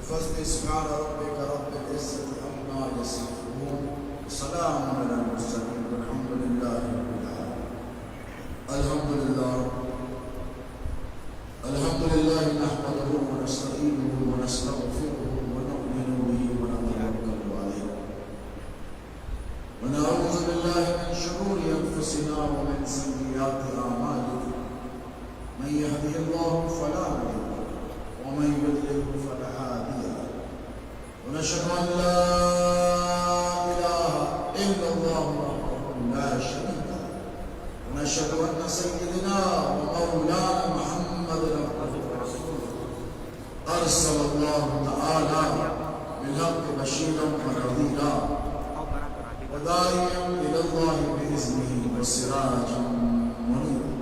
بفضل سبحان ربك رب العزة عما يصفون وسلام على المرسلين والحمد لله رب العالمين. الحمد لله نحمده ونستعينه ونستغفره ونؤمن به ونتوكل عليه ونعوذ بالله من شرور أنفسنا ومن سيئات أعمالنا. من يهده الله فلا مضل له ومن يضلل فلا هادي له. ونشهد أن لا إله إلا الله وحده لا شريك له. ونشهد أن سيدنا ومولانا محمد عبده ورسوله أرسل الله تعالى بالحق بشيرا ونذيرا وداعيا إلى الله بإذنه وسراجا منيرا.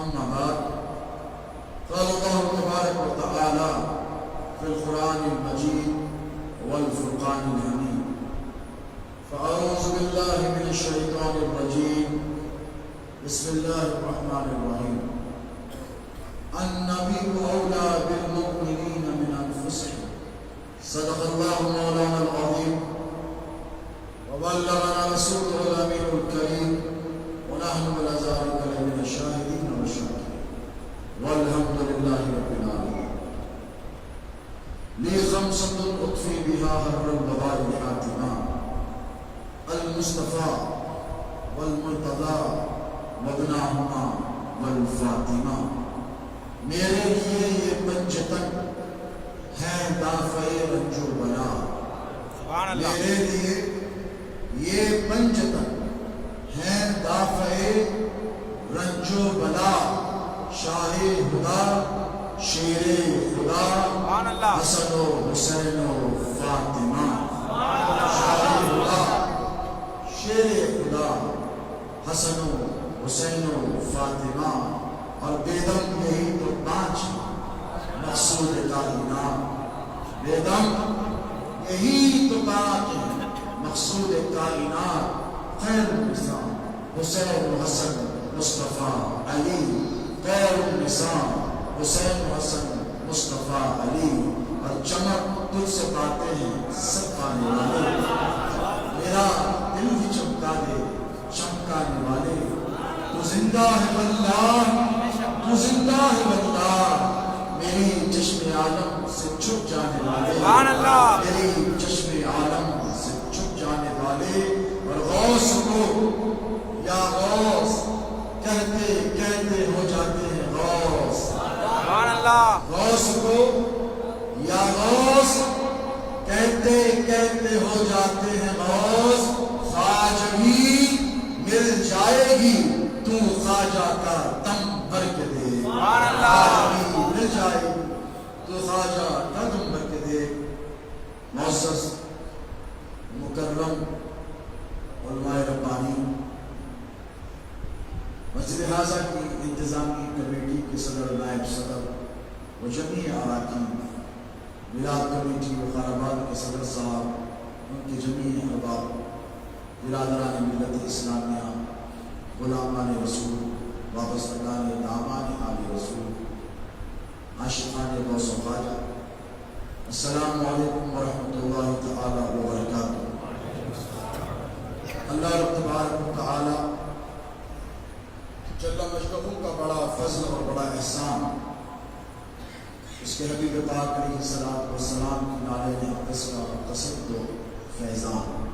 أما بعد، قال الله تبارك وتعالى في القرآن المجيد والفرقان الحميد: فأعوذ بالله من الشيطان الرجيم، بسم الله الرحمن الرحيم. النبي أولى بالمؤمنين من أنفسهم. صدق الله مولانا العظيم وبلغنا رسوله الأمين الكريم ونحن على ذلك لمن الشاهدين والشاكرين والحمد لله رب العالمين. لي خمسة أطفي بها هر البغاء الحاتمة: المصطفى والمرتضى وابناهما والفاطمہ. میرے لیے یہ پنجتن ہے دافع رنج و بلا. میرے لیے یہ پنجتن ہے دافع رنج و بلا. شاہ خدا شیر خدا حسن و حسین و فاطمہ. شاہ خدا شیر خدا حسن و حسین و فاطمہ. اور بیدم یہی تو پانچ مقصود کائنات. بیدم یہی تو پانچ مقصود کائنات. خیر النظام حسین و حسن مصطفیٰ علی. خیر النظام حسین و حسن مصطفیٰ علی. اور چمک تجھ سے پاتے ہیں سب پانے والے. میرا دل بھی چمکا دے چمکانے والے. تو زندہ ہے واللہ، تو زندہ ہے واللہ. میری چشم عالم سے چھپ جانے والے. میری چشم عالم سے چھپ جانے والے. اور غوث کو یا غوث کہتے کہتے ہو جاتے ہیں غوث. غوث کو یا غوث کہتے کہتے ہو جاتے ہیں غوث. خواجگی مل جائے گی تو خواجہ کا دم بھر کے دے. خواجگی مل جائے گی تو خواجہ کا دم بھر کے دے. معزز مکرم علماء ربانی، مسجد حاضہ کی انتظامی کمیٹی کے صدر نائب صدر و جمیع اراکین، ولاد کمیٹی وقارآباد کے صدر صاحب، ان کے جمیع احباب، برادران ملت اسلامیہ، غلامان رسول، وابستگان دامان آل رسول، عاشقان غوث و خواجہ، السلام علیکم ورحمۃ اللہ تعالی وبرکاتہ. اللہ رب تبارک و تعالی جل مجدہ کا بڑا فضل اور بڑا احسان اس کے حبیب پاک علیہ الصلوۃ والسلام کی نالے اقدس کا قصد و فیضان.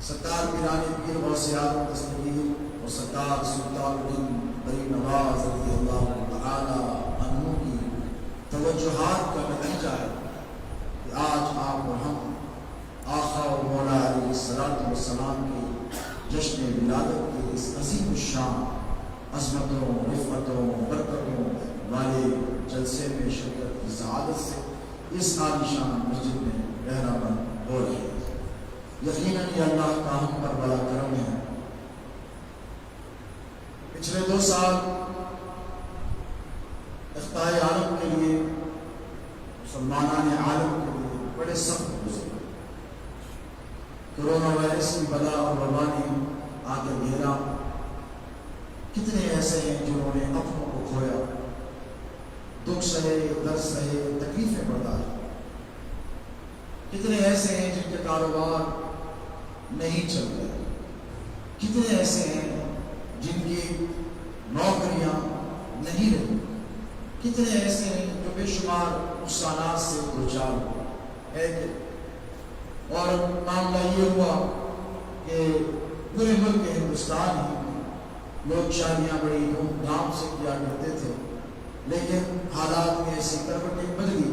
سرکار پیران پیر غوث اعظم دستگیر اور سرکار سلطان الدین بری نواز رضی اللہ تعالی عنہ کی توجہات کا نتیجہ ہے کہ آج آپ اور ہم آقا و مولا علیہ الصلوۃ والسلام کی جشن ولادت کے اس عظیم الشان عظمتوں رفعتوں برکتوں والے جلسے میں شرکت کی سعادت سے اس عالیشان مسجد میں بہرہ بند ہو رہے ہیں. یقیناً یہ اللہ کا ہم پر بڑا کرم ہے. پچھلے 2 سال افتتاح عالم کے لیے مسلمانان عالم کے لیے بڑے سخت گزرے. کرونا وائرس کی بلا اور وبا نے آ کے گھیرا. کتنے ایسے ہیں جنہوں نے اپنوں کو کھویا، دکھ سہے، درد سہے، تکلیفیں برداشت. کتنے ایسے ہیں جن کے کاروبار نہیں چل رہے، کتنے ایسے ہیں جن کی نوکریاں نہیں رہی، کتنے ایسے ہیں جو بے شمار نقصانات سے دوچار ہے۔ اور معاملہ یہ ہوا کہ پورے ملک ہندوستان ہی میں لوگ شادیاں بڑی دھوم دھام سے کیا کرتے تھے، لیکن حالات میں ایسی کروٹیں بدلی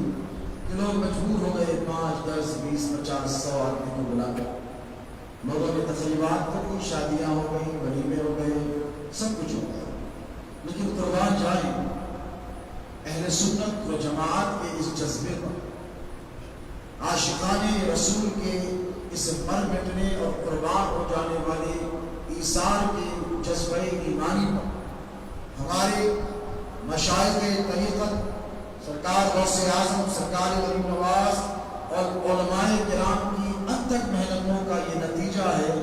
کہ لوگ مجبور ہو گئے 5، 10، 20، 50، 100 آدمی کو بلا کر لوگوں نے تقریبات کر لی، شادیاں ہو گئی، ولیمے ہو گئے، سب کچھ ہو گیا۔ لیکن قربان جائیں اہل سنت و جماعت کے اس جذبے پر، عاشقان رسول کے اس مر مٹنے اور قربان ہو جانے والے ایثار کے جذبہ ایمانی پر ہمارے مشائخ طریقت سرکار غوث اعظم سرکار ولی نواز اور علماء کرام کی انتھک محنتوں کا یہ نتیجہ ہے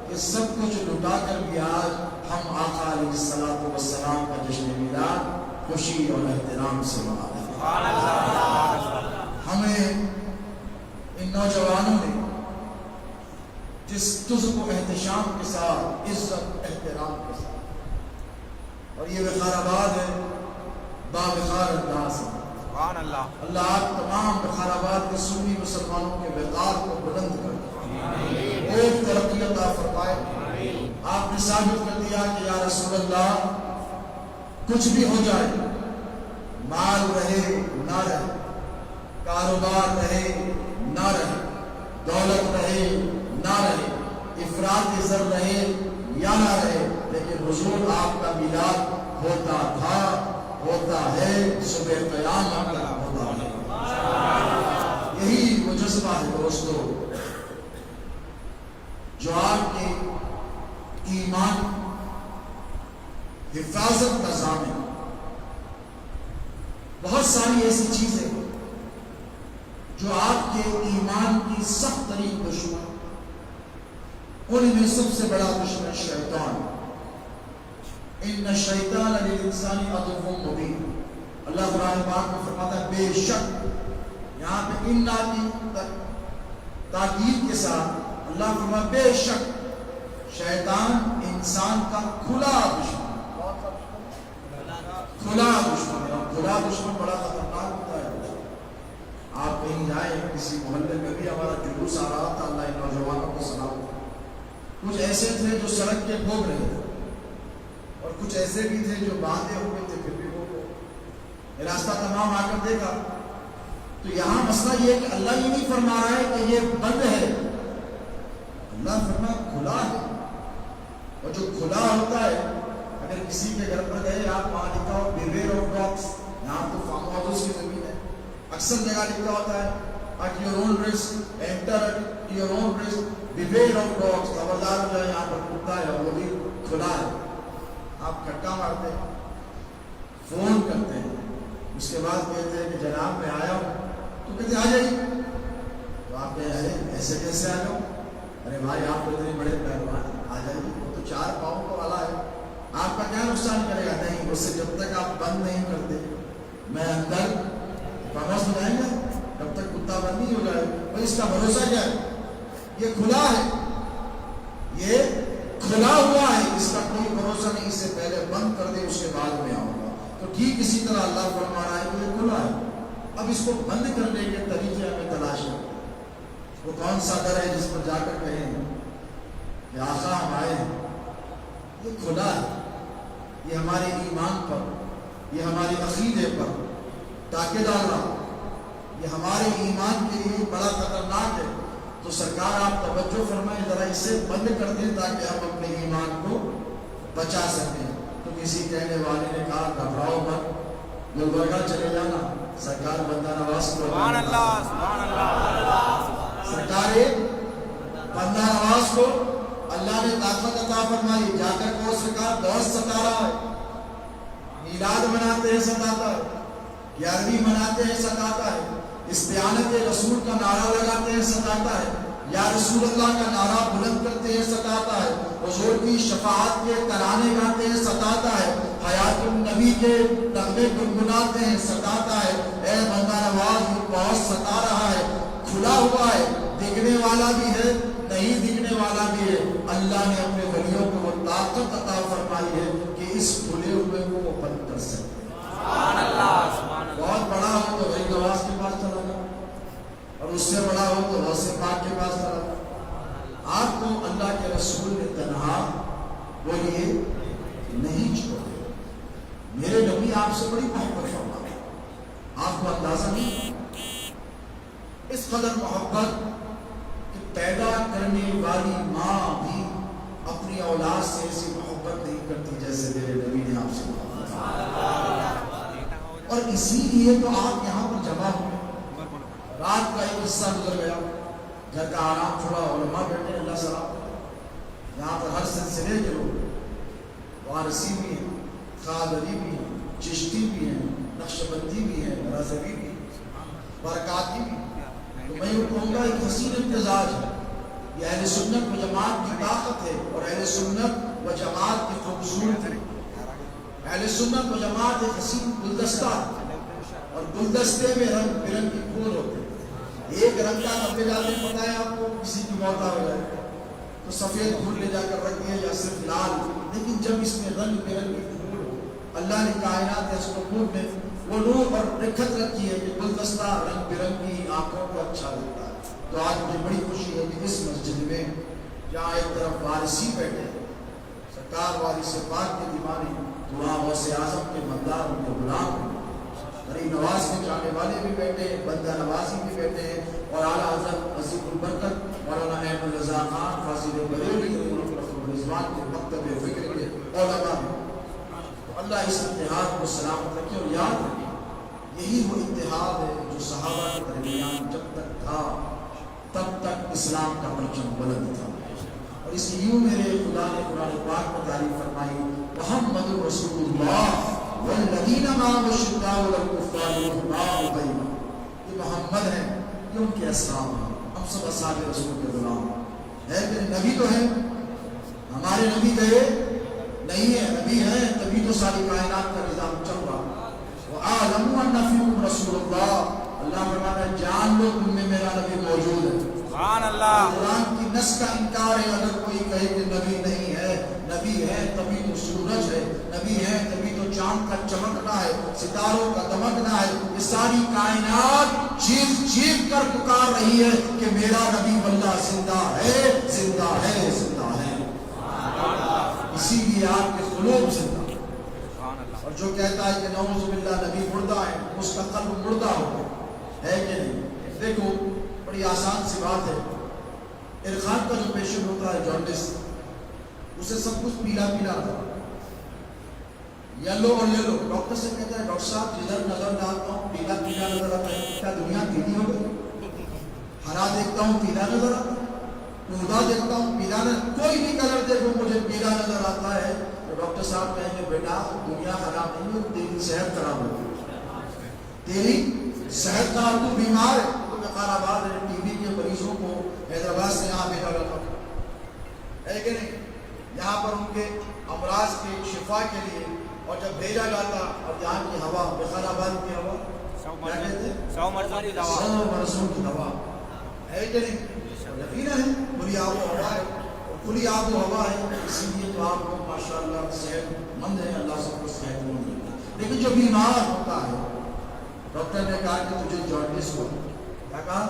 کہ سب کچھ لٹا کر بھی آج ہم آقا علیہ الصلوۃ والسلام کا جشن میلاد خوشی اور احترام سے منا رہے ہیں۔ ہمیں ان نوجوانوں نے جس تزک و احتشام کے ساتھ، عزت احترام کے ساتھ، اور یہ وقار آباد ہے باوقار انداز ہے۔ اللہ آپ تمام وقار آباد کے سنی مسلمانوں کے وقار کو بلند کر اور ترقی عطا فرمائے۔ آپ نے ثابت کر دیا کہ یا رسول اللہ کچھ بھی ہو جائے، مال رہے نہ رہے، کاروبار رہے نہ رہے، دولت رہے نہ رہے، افراط زر رہے یا نہ رہے، لیکن حضور آپ کا میلاد ہوتا تھا، ہوتا ہے، صبح قیامت ہوتا ہے۔ یہی وہ جذبہ ہے دوستو جو آپ کے ایمان حفاظت کا ضامن۔ بہت ساری ایسی چیزیں جو آپ کے ایمان کی سخت ترین دشمن، ان میں سب سے بڑا دشمن شیطان۔ ان الشیطان للانسان عدو مبین۔ اللہ قرآن پاک میں فرماتا ہے بے شک، یہاں پہ ان کی تاکید کے ساتھ اللہ فرماتا بے شک شیطان انسان کا کھلا دشمن، کھلا دشمن ہے۔ اور کھلا دشمن بڑا خطرناک ہوتا ہے۔ آپ کہیں جائیں، کسی محلے میں بھی ہمارا جلوس آ رہا تھا، اللہ ان نوجوانوں کو سلام، کچھ ایسے تھے جو سڑک کے بھوگ رہے تھے اور کچھ ایسے بھی تھے جو باندھے ہوئے تھے پھر بھی وہ راستہ تمام آ کر دیکھا۔ تو یہاں مسئلہ یہ ہے کہ اللہ یہ نہیں فرما رہا ہے کہ یہ بند ہے، اللہ فرما کھلا ہے۔ اور جو کھلا ہوتا ہے، اگر کسی کے گھر پر گئے آپ، وہاں لکھا ہو بیویئر آف ڈاگس، یہاں تو فارم ہاؤس کی زمین ہے، اکثر جگہ لکھا ہوتا ہے at your own risk, enter at your own risk, beware of dogs، خبردار ہو جائے، یہاں پر کتا ہے، وہ بھی کھلا ہے۔ آپ کھٹکا مارتے ہیں، فون کرتے ہیں، اس کے بعد کہتے ہیں کہ جناب میں آیا ہوں، تو کہتے آ جائیے، تو آپ کہتے ہیں ایسے کیسے آ جاؤ؟ ارے بھائی آپ کو اتنے بڑے پہلوان ہیں، آ جائیے، وہ تو 4 پاؤں کا والا ہے، آپ کا کیا نقصان کرے گا؟ نہیں، اس سے جب تک آپ بند نہیں کرتے میں اندر پرواز ہو جائیں گا، جب تک کتا بند نہیں ہو جائے گا۔ اس کا بھروسہ کیا ہے؟ یہ کھلا ہے، یہ کھلا ہوا ہے، اس کا کوئی بھروسہ نہیں، اس سے پہلے بند کر دے، اس کے بعد میں آؤں گا۔ تو ٹھیک اسی طرح اللہ فرما رہا ہے کہ یہ کھلا ہے، اب اس کو بند کرنے کے طریقے ہمیں تلاش کرتے ہیں۔ وہ کون سا در ہے جس پر جا کر کہیں کہ آقا ہم آئے ہیں؟ یہ کھلا ہے، یہ ہمارے ایمان پر، یہ ہمارے عقیدے پر ڈاکے ڈال رہا، یہ ہمارے ایمان کے لیے بڑا خطرناک ہے۔ تو سرکار آپ توجہ فرمائیں، ذرا اسے بند کر دیں تاکہ ہم اپنے ایمان کو بچا سکیں۔ تو کسی کہنے والے نے کہا گھبراؤ مت، گلبرگہ چلے جانا، سرکار بندہ نواز کو، سبحان اللہ، سبحان اللہ، سرکار بندہ نواز کو اللہ نے طاقت عطا فرمائی، جا کر کو سرکار بہت ستا رہا ہے، میلاد مناتے ہیں ستاتا ہے، 11ویں مناتے ہیں ستاتا ہے، استعانت رسول کا نعرہ لگاتے ہیں ستاتا ہے، یا رسول اللہ کا نعرہ بلند کرتے ہیں ستاتا ہے، حضور کی شفاعت کے ترانے گاتے ہیں ستاتا ہے، حیات النبی کے نغمے گنگناتے ہیں ستاتا ہے۔ اے بندہ نواز بہت ستا رہا ہے، کھلا ہوا ہے، نہیں دکھنے والا بھی ہے، اللہ نے اپنے ولیوں کو وہ طاقت عطا فرمائی ہے کہ اس کھلے ہوئے کو وہ بند کر سکتے ہیں۔ بہت بڑا ہو تو غریب نواز کے پاس چلا جائے، اور اس سے بڑا ہو تو غوث پاک کے پاس چلا جائے۔ آپ کو اللہ کے رسول نے تنہا وہ یہ نہیں چھوڑے۔ میرے نبی آپ سے بڑی محبت فرماتے ہیں، آپ کو اندازہ نہیں، اس قدر محبت کہ پیدا کرنے والی ماں بھی اپنی اولاد سے ایسی محبت نہیں کرتی جیسے میرے نبی نے آپ سے محبت کی۔ اور اسی لیے تو آپ یہاں پر جمع ہوئے۔ رات کا ایک حصہ گزر گیا، گھر کا آرام چھوڑا، علماء بیٹھے اللہ سلام، یہاں پر ہر سلسلے کے لوگ، وارثی بھی ہیں، قادری بھی ہیں، چشتی بھی ہیں، نقشبندی بھی ہیں، رضوی بھی ہیں، برکاتی بھی ہیں۔ تو میں یہ کہوں گا ایک حسین امتزاج ہے، یہ اہل سنت و جماعت کی طاقت ہے اور اہل سنت و جماعت کی خوبصورتی۔ اہل سنت و جماعت ایک حسین گلدستہ ہے، اور گلدستے میں رنگ برنگ کے پھول ہوتے ہیں۔ ایک رنگ کا کپڑے جاتے ہیں، پتہ ہے آپ کو کسی کی موت ہو جائے تو سفید پھول لے جا کر رکھ دیا یا صرف لال، لیکن جب اس میں رنگ برنگ کے پھول ہو، اللہ نے کائنات اس کو پھول میں وہ نور اور رکھت رکھی ہے کہ گلدستہ رنگ برنگی آنکھوں کو اچھا لگتا ہے۔ تو آج مجھے بڑی خوشی ہے کہ اس مسجد میں جہاں ایک طرف وارثی بیٹھے، سرکار وارث پاک کے دیوانے، دعا غوث اعظم کے مددار، ان کے غلام، غریب نواز کے چاہنے والے بھی بیٹھے ہیں، بندہ نوازی بھی بیٹھے ہیں، اور اعلیٰ حضرت عظیم البرکت مولانا احمد رضا خان فاضل بریلوی رضوان کے مکتب فکر کے علماء ہیں۔ اللہ اس اتحاد کو سلامت رکھے، اور یاد رکھے یہی وہ اتحاد ہے جو صحابہ کے درمیان جب تک تھا تب تک اسلام کا پرچم بلند تھا۔ اور اس لیے یوں میرے خدا نے قرآن پاک میں تعریف فرمائی، محمد رسول اللہ والذین معہ اشداء علی الکفار رحماء بینہم۔ یہ محمد ہیں، یہ ان کے اصحاب ہیں، ہم سب اصحاب رسول کے غلام ہیں۔ کہ نبی تو ہیں، ہمارے نبی گئے نہیں ہے، نبی ہیں تبھی تو ساری کائنات کا نظام چل رہا۔ وَأَعْلَمُوا أَنَّ فِيكُمْ رَسُولَ اللَّهِ، اللہ فرماتا ہے جان لو تم میں میرا نبی موجود ہے۔ سبحان اللہ۔ قرآن کی نص کا انکار ہے اگر کوئی کہے کہ نبی نہیں ہے، نبی ہے تبھی تو سورج ہے، نبی ہے تبھی تو چاند کا چمکنا ہے، ستاروں کا دمکنا ہے، یہ ساری کائنات چیخ چیخ کر پکار رہی ہے کہ میرا نبی واللہ زندہ ہے، زندہ ہے، زندہ ہے۔ اسی لیے آپ کے قلوب زندہ، اور جو کہتا ہے کہ نعوذ باللہ نبی مردہ ہے، اس کا قلب مردہ ہو ہے کہ نہیں؟ دیکھو بڑی آسان سی بات ہے، عرقان کا جو پیشنٹ ہوتا ہے جانڈس، اسے سب کچھ پیلا پیلا رہتا ہے، یلو اور یلو، ڈاکٹر سے کہتا ہے ڈاکٹر صاحب جدھر نظر ڈالتا ہوں پیلا پیلا نظر آتا ہے، کیا دنیا پیلی ہو گئی؟ ہرا دیکھتا ہوں پیلا نظر آتا ہے، پودا دیکھتا ہوں پیلا نظر، کوئی بھی کلر دیکھو مجھے پیلا نظر آتا ہے، تو ڈاکٹر صاحب کہیں گے بیٹا دنیا خراب نہیں ہے، تیری صحت خراب ہوتی ہے، تیری صحت خراب، تو بیمار ہے۔ تو وقار ہے ٹی بی کے مریضوں کو حیدرآباد سے یہاں بھیجا جاتا ہے کہ نہیں، یہاں پر ان کے امراض کے شفا کے لیے، اور جب بھیجا جاتا اور یہاں کی ہوا وقار آباد کی ہوا کیا کہتے ہیں، 100 مرضوں کی دوا ہے کہ نہیں، یقینا ہے کھلی آب و ہوا ہے، کھلی آب و ہوا ہے، اسی لیے تو آپ لوگ ماشاءاللہ صحت مند ہیں، اللہ سب کو صحت مند ہے۔ لیکن جو بیمار ہوتا ہے، ڈاکٹر نے کہا کہ تجھے جانڈس ہوا، کیا کہا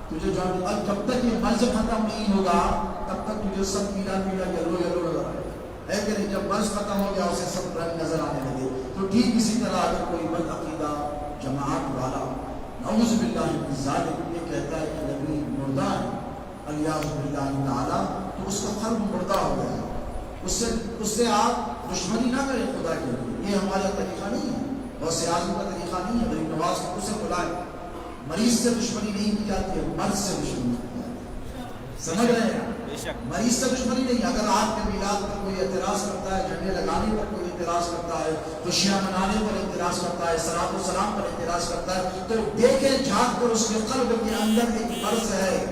تجھے جانڈس، اب جب تک یہ مرض ختم نہیں ہوگا تب تک تجھے سب پیلا پیلا یلو یلو نظر آئے ہے کہ نہیں، جب مرض ختم ہو گیا اسے سب رنگ نظر آنے لگے۔ تو ٹھیک اسی طرح اگر کوئی بد عقیدہ جماعت والا نعوذ باللہ من ذالک یہ کہتا ہے کہ نبی مردہ ہے الیاذ باللہ تعالی، تو اس کا قلب مردہ ہو گیا ہے، اس سے آپ دشمنی نہ کریں خدا کے لیے، یہ ہمارا طریقہ نہیں ہے، غوث اعظم کا طریقہ نہیں ہے۔ غریب نواز کو اسے بلائے، مریض سے دشمنی نہیں کی جاتی ہے، مرض سے دشمنی کی جاتی ہے، سمجھ رہے ہیں؟ مریض سے دشمنی نہیں۔ اگر آپ کے میلاد پر کوئی اعتراض کرتا ہے، جھنڈے لگانے پر کوئی اعتراض کرتا ہے، خوشیاں منانے پر اعتراض کرتا ہے، صلاۃ و سلام پر اعتراض کرتا ہے، تو دیکھیں جھانک کر اس کے قلب کے اندر ایک مرض ہے،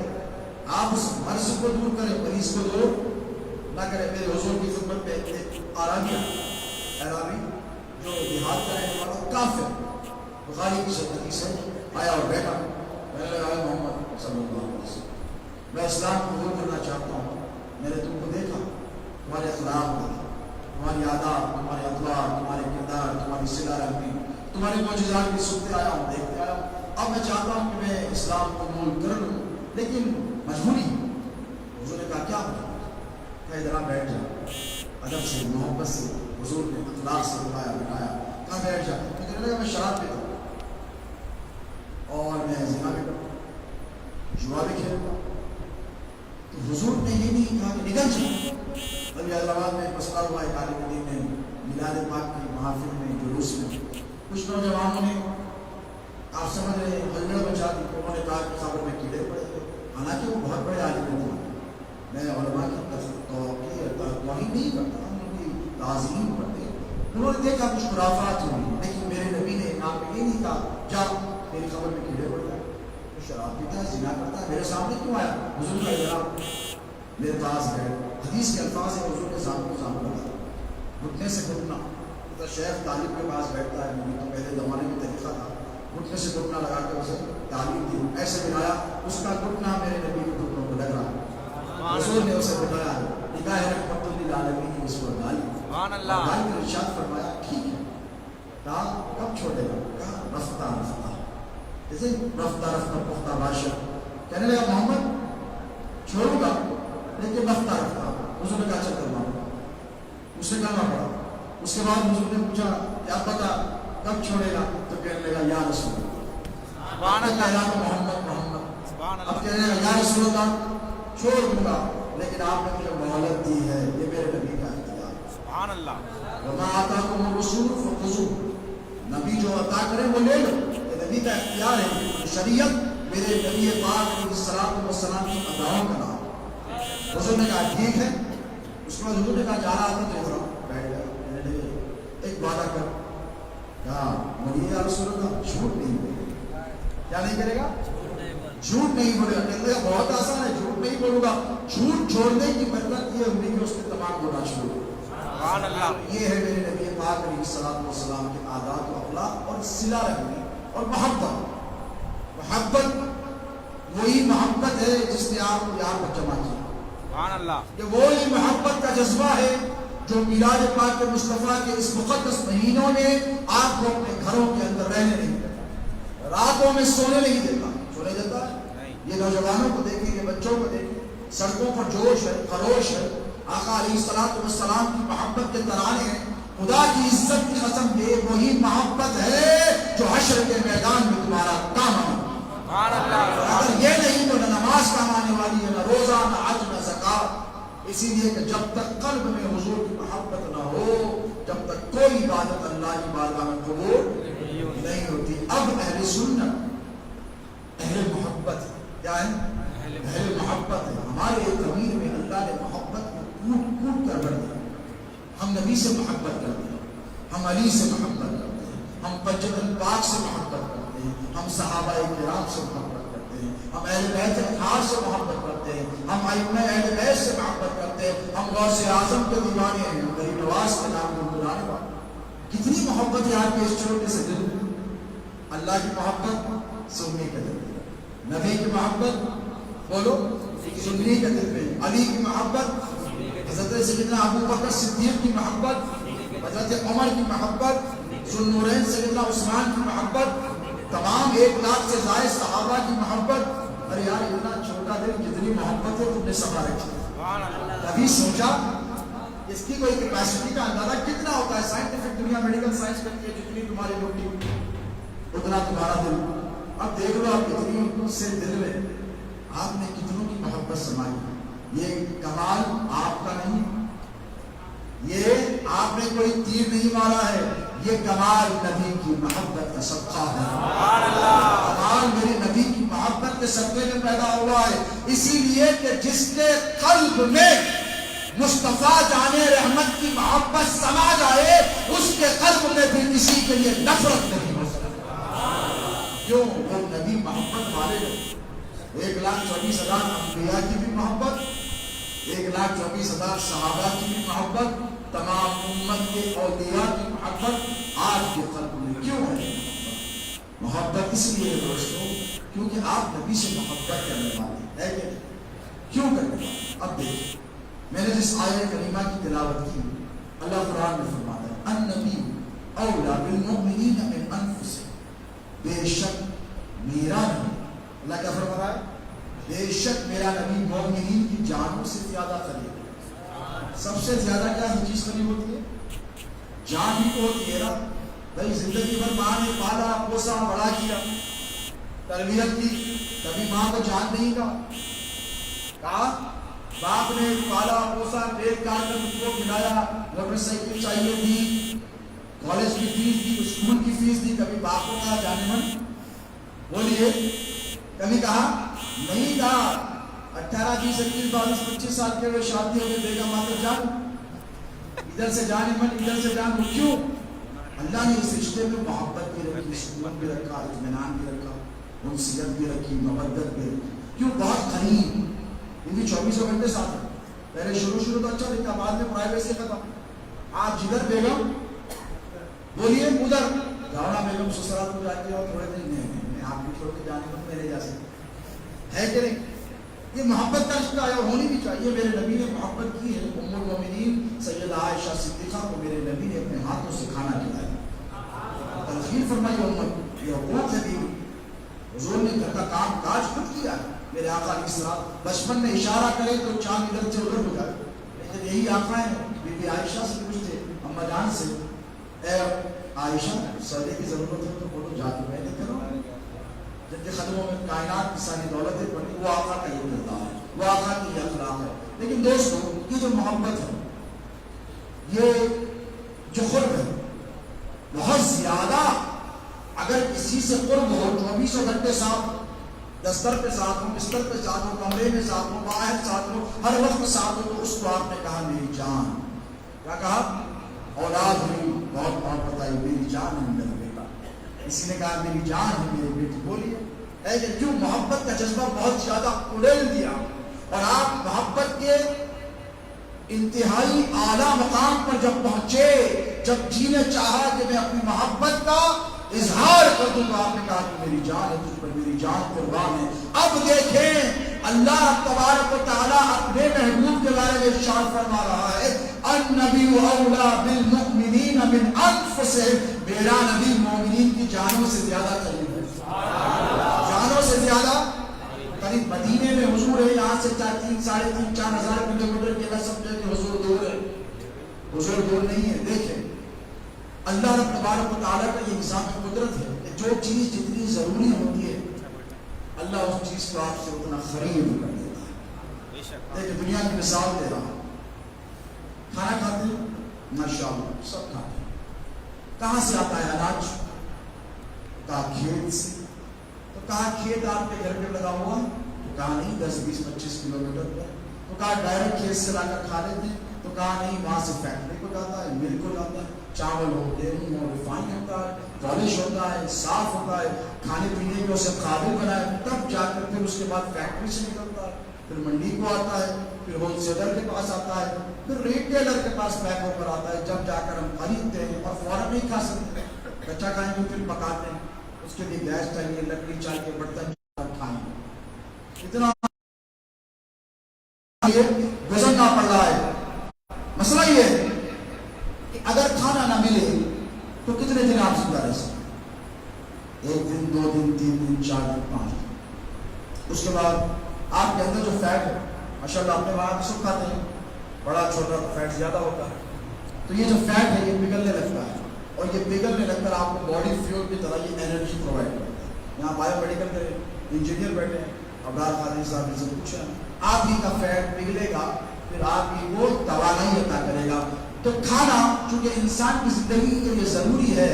آپ اس مرض کو دور کریں، مریض کو دور نہ کریں۔ میرے حضور کی خدمت میں ایک عربی جو دیہات کا رہنے والا کافر، بخاری کی حدیث ہے، آیا اور بیٹھا، میں نے کہا محمد صلی اللہ علیہ وسلم میں اسلام قبول کرنا چاہتا ہوں. میں نے تم کو دیکھا، تمہارے اخلاق دیکھے، تمہاری عادات، تمہارے اطوار، تمہارے کردار، تمہاری صلہ رحمی، تمہارے معجزات بھی سنتے آیا ہوں، دیکھتے آیا ہوں. اب میں چاہتا ہوں کہ میں اسلام قبول کر لوں، لیکن مجبوری. حضور نے کہا کیا کہ ادھر بیٹھ جا. ادب سے، محبت سے حضور نے اخلاق سے بٹھایا. کہاں بیٹھ جا. کہنے لگا میں شراب پیتا ہوں اور میں زنا بھی کرتا ہوں، جوا بھی کھیلتا ہوں. تو حضور نے یہ نہیں کہا کہ نکل جائے. ابھی حیدرآباد میں مسئلہ ہوا ہے عالم دین میں میلاد پاک کی محافل میں جلوس میں کچھ نوجوانوں نے آپ سمجھ رہے ہلڑ مچا دی. انہوں نے کہا کہ خبر میں کیڑے پڑے تھے، حالانکہ وہ بہت بڑے عالم تھے. میں علماء کی توہین نہیں کرتا، ان کی تعظیم کرتے. انہوں نے دیکھا کچھ خرافات ہوئی، لیکن میرے نبی نے آپ کو یہ نہیں کہا جا میری خبر میں کیڑے پڑ جائے. شراب پیتا ہے، زنا کرتا ہے، میرے سامنے کیوں آیا؟ حضور کا احترام میرے پاس ہے. حدیث کے الفاظ ہیں حضور کے سامنے لگا گھٹنے سے گھٹنا. تو شیخ طالب کے پاس بیٹھتا ہے، تو پہلے زمانے میں طریقہ تھا، گھٹنے سے گھٹنا لگا کے اسے تعلیم دی. ایسے ملایا، اس کا گھٹنا میرے نبی کے گھٹنوں کو لگ رہا. حضور نے اسے بتایا نگاہ رحمت للعالمین کی اس پر ڈالی. ڈال کر ارشاد فرمایا ٹھیک ہے. کہا کب چھوڑے گا؟ کہا رفتہ رفتہ، جیسے رفتہ رفتہ پختہ بادشاہ. کہنے لگا محمد چھوڑوں گا لیکن رفتہ رفتہ. حضور نے کہا چل کرنا پڑا، اسے کرنا پڑا. اس کے بعد حضور نے پوچھا کیا پتا کب چھوڑے گا؟ تو کہنے لگا یا رسول اللہ. کہنا تو محمد محمد. اب کہنے لگا یا رسول اللہ چھوڑ دوں گا، لیکن آپ نے مجھے مہلت دی ہے. یہ میرے نبی کا اختیار. سبحان اللہ. وما آتاکم الرسول فخذوہ، نبی جو عطا کرے وہ لے لو. یہ نبی کا اختیار ہے. شریعت میرے نبی پاک علیہ الصلوۃ والسلام کی اداؤں کا نام. حضور نے کہا ٹھیک ہے. اس کے بعد حضور نے کہا جا رہا تھا تو بیٹھ گیا. ایک وعدہ کر. کہا مجھے یا رسول اللہ جھوٹ نہیں بولے. کیا نہیں کرے گا؟ جھوٹ نہیں بولے گا. کہنے لگا بہت آسان ہے، جھوٹ نہیں بولوں گا. جھوٹ چھوڑنے کی مطلب یہ ہوئی کہ اس نے تمام بولنا شروع. یہ ہے میرے نبی پاک علیہ الصلوۃ والسلام کے عادات و اخلاق اور صلہ رحمی اور محبت. محبت وہی محبت ہے جس نے آپ کو یہاں پر جمع کیا. یہ وہی محبت کا جذبہ ہے جو میلاد پاک کے مصطفیٰ کے اس مقدس مہینوں نے آپ کو اپنے گھروں کے اندر رہنے نہیں دیتا، راتوں میں سونے نہیں دیتا. سونے دیتا ہے؟ یہ نوجوانوں کو دیکھیں، یہ بچوں کو دیکھیں، سڑکوں پر جوش ہے، خروش ہے. آقا علیہ الصلوۃ والسلام کی محبت کے ترانے ہیں. خدا کی عزت کی قسم یہ وہی محبت ہے جو حشر کے میدان میں تمہارا کام آئے. اگر یہ نہیں تو نہ نماز کام آنے والی ہے، نہ روزہ، نہ حج، نہ زکات. اسی لیے کہ جب تک قلب میں حضور کی محبت نہ ہو، جب تک کوئی عبادت اللہ کی بارگاہ میں قبول نہیں ہوتی. اب اہل سنت اہل محبت کیا ہے؟ اہل محبت ہے. ہمارے زمین میں اللہ نے محبت کو کوٹ کوٹ کر بڑھ دیا. ہم نبی سے محبت کرتے ہیں، ہم علی سے محبت کرتے ہیں، ہم پنجتن پاک سے محبت کرتے ہیں، ہم صحابہ کرام سے محبت کرتے ہیں، ہم اہل بیت اطہار سے محبت کرتے ہیں، ہم ائمہ اہل بیت سے محبت کرتے ہیں، ہم غوث اعظم کے دیوانے ہیں، ہم غریب نواز کے نام کو بلانے والے. کتنی محبت ہے آپ کے اس چھوٹے سے دل میں. اللہ کی محبت سنی کے دل میں، نبی کی محبت بولو سنی کے دل میں، علی کی محبت، حضرت سیدنا ابو بکر صدیق کی محبت، حضرت عمر کی محبت، ذوالنورین سیدنا عثمان کی محبت، تمام 1,00,000 سے زائد صحابہ کی محبت. ارے یار اتنا چھوٹا دل کتنی محبت ہے تم نے سنبھال رکھی. کبھی سوچا اس کی کوئی کیپیسٹی کا اندازہ کتنا ہوتا ہے؟ سائنٹیفک دنیا میڈیکل سائنس کرتی ہے جتنی تمہاری بوٹی اتنا تمہارا دل. اب دیکھ لو آپ کتنی سے دل میں آپ نے کتنوں کی محبت سمائی. یہ کمال آپ کا نہیں، یہ آپ نے کوئی تیر نہیں مارا ہے، یہ کمال نبی کی محبت کا صدقہ ہے. کمال میرے نبی کی محبت کے صدقے میں پیدا ہوا ہے. اسی لیے کہ جس کے قلب میں مصطفیٰ جان رحمت کی محبت سما جائے اس کے قلب میں پھر کسی کے لیے نفرت نہیں ہو سکتی. کیوں؟ وہ نبی محبت والے ہیں. 1,24,000 انبیاء کی بھی محبت، 1,24,000 صحابہ کی بھی محبت، تمام امت کے اولیاء کی محبت آپ کے قلب میں کیوں ہے؟ محبت اس لیے دوستوں کیونکہ آپ نبی سے محبت کرنے والے ہیں کہ کیوں کرنے کا؟ اب دیکھ، میں نے جس آیت کریمہ کی تلاوت کی، اللہ قرآن میں فرماتا ہے النبی اولا بالمؤمنین من انفسہم، بے شک میرا نبی، اللہ کیا فرما رہا ہے؟ بے شک میرا نبی مومنین کی جانوں سے زیادہ قریب ہے۔ سب سے زیادہ کیا چیز قریب ہوتی ہے؟ جان ہی کو ہوتی ہے نا بھائی۔ زندگی بھر ماں نے پالا پوسا بڑا کیا، تربیت کی، کبھی ماں کو جان نہیں کہا، باپ نے پالا پوسا پیٹ کاٹ کر اس کو کھلایا، موٹر سائیکل چاہیے دی، کالج کی فیس دی، اسکول کی فیس دی، کبھی باپ کو کہا جانے من بولیے، کبھی کہا نہیں کہا۔ 18 20 21 22 25 سال کے ہوئے شادی ہو گئی، بیگم ماتا جان ادھر سے جان من ادھر سے جان، کیوں؟ اللہ نے اس رشتے میں محبت بھی رکھی، سکون بھی رکھا، اطمینان بھی رکھا، انسیت بھی رکھی، مودت بھی رکھی، کیوں؟ بہت قریب، کیونکہ 24 گھنٹے ساتھ ہیں۔ پہلے شروع تو اچھا دکھا، بعد میں پرائیویسی ختم۔ آپ جدھر بیگم بولیے ادھر جاؤ نا، بیگم سسرال کو جاتی ہو تھوڑے دن میں آپ بھی چھوڑ کے جانے کو میرے جا سکتے ہے کہ نہیں؟ یہ محبت کا رشتہ ہے اور ہونی بھی چاہیے۔ میرے نبی نے محبت کی ہے، ام المومنین سیدہ عائشہ صدیقہ کو میرے نبی نے اپنے ہاتھوں سے کھانا کھلایا، تلقین فرمائی امت، یہ حقوق ہے بیوی۔ حضور نے گھر کا کام کاج خود کیا ہے۔ میرے آقا علیہ السلام بچپن میں اشارہ کرے تو چاند ادھر سے ادھر ہو جائے، لیکن یہی آقا ہے۔ بی بی عائشہ سے پوچھتے اما جان سے، اے عائشہ سودے کی ضرورت ہے تو بولو جا کے پہلے کرو، جن کے قدموں میں کائنات کی ساری دولتیں پڑی، وہ آقا کا یہ کردار ہے، وہ آقا کی یہ اخلاق ہے۔ لیکن دوستو یہ جو محبت ہے، یہ جو قرب ہے، بہت زیادہ اگر کسی سے قرب ہو، 24 گھنٹے ساتھ، دستر پہ ساتھ ہو، بستر پہ ساتھ ہو، کمرے میں ساتھ ہو، باہر ساتھ ہو، ہر وقت ساتھ ہو، تو اس کو آپ نے کہا میری جان۔ کیا کہا؟ اولاد ہوئی بہت بہت بتائی، میری جان ہے میرا بیٹا، کسی نے کہا میری جان ہے میری بیٹی۔ بولیے اے کہ کیوں؟ محبت کا جذبہ بہت زیادہ اڑیل دیا، اور آپ محبت کے انتہائی اعلیٰ مقام پر جب پہنچے، جب جی نے چاہا کہ میں اپنی محبت کا اظہار کر دوں، تو آپ نے کہا کہ میری جان ہے، تجھ پر میری جان قربان ہے۔ اب دیکھیں اللہ تبارک و تعالیٰ اپنے محبوب کے بارے میں ارشاد فرما رہا ہے النبی اولا بالمؤمنین من انفسہم، میرا نبی مومنین کی جانوں سے زیادہ قریب ہے، جانوں سے زیادہ قریب۔ مدینے میں حضور ہے، یہاں سے 3 ساڑھے 3 4 ہزار کلومیٹر کے، نہ سمجھے کہ حضور دور ہے، حضور دور نہیں ہے۔ دیکھیں اللہ رب تبارک و تعالیٰ کا یہ نظام قدرت ہے کہ جو چیز جتنی ضروری ہوتی ہے اللہ اس چیز کو آپ سے اتنا قریب کر دیتا ہے۔ دیکھیں دنیا کی مثال دے رہا ہوں، کھانا کھاتے ہیں ماشاءاللہ سب کھاتے ہیں، کہاں سے آتا ہے اناج؟ کہا کھیت سے، تو کہا کھیت آپ کے گھر پہ لگا ہوا، تو کہا نہیں 10 20 25 کلومیٹر پر، تو کہا ڈائریکٹ کھیت سے لا کر کھا لیتے ہیں، تو کہا نہیں وہاں سے فیکٹری کو جاتا ہے، مل کو جاتا ہے، چاول ہو، گیہوں ہو، ریفائن ہوتا ہے، پالش ہوتا ہے، صاف ہوتا ہے، کھانے پینے کے اسے قابل بنائے، تب جا کر پھر اس کے بعد فیکٹری سے نکلتا ہے، پھر منڈی کو آتا ہے، پھر ہول سیلر کے پاس آتا ہے، پھر ریٹیلر کے پاس پیک ہو کر آتا ہے، جب جا کر ہم خریدتے ہیں اور فوراً نہیں کھا سکتے، کچا کھائیں گے پھر پکاتے ہیں، اس کے لیے گیس چاہیے، لکڑی چاہیے، برتن کھائیں، اتنا گزرنا پڑ رہا ہے۔ مسئلہ یہ ہے کہ اگر کھانا نہ ملے تو کتنے دن آپ زندہ رہ سکتے؟ 1 دن 2 دن 3 دن 4 دن 5 دن، اس کے بعد آپ کے اندر جو فیٹ ہے ماشاءاللہ اپنے وہاں سب کھاتے ہیں، بڑا چھوٹا فیٹ زیادہ ہوتا ہے، تو یہ جو فیٹ ہے یہ پگھلنے لگتا ہے، اور یہ پگھلنے لگ کر آپ کو باڈی فیول کی طرح یہ انرجی پرووائڈ کرتا ہے۔ یہاں بایو میڈیکل کے انجینئر بیٹھے ہیں، ابرار خالد صاحب نے سے پوچھا آپ ہی کا فیٹ پگھلے گا، پھر آپ کی وہ توانائی عطا کرے گا۔ تو کھانا چونکہ انسان کی زندگی کے لیے ضروری ہے،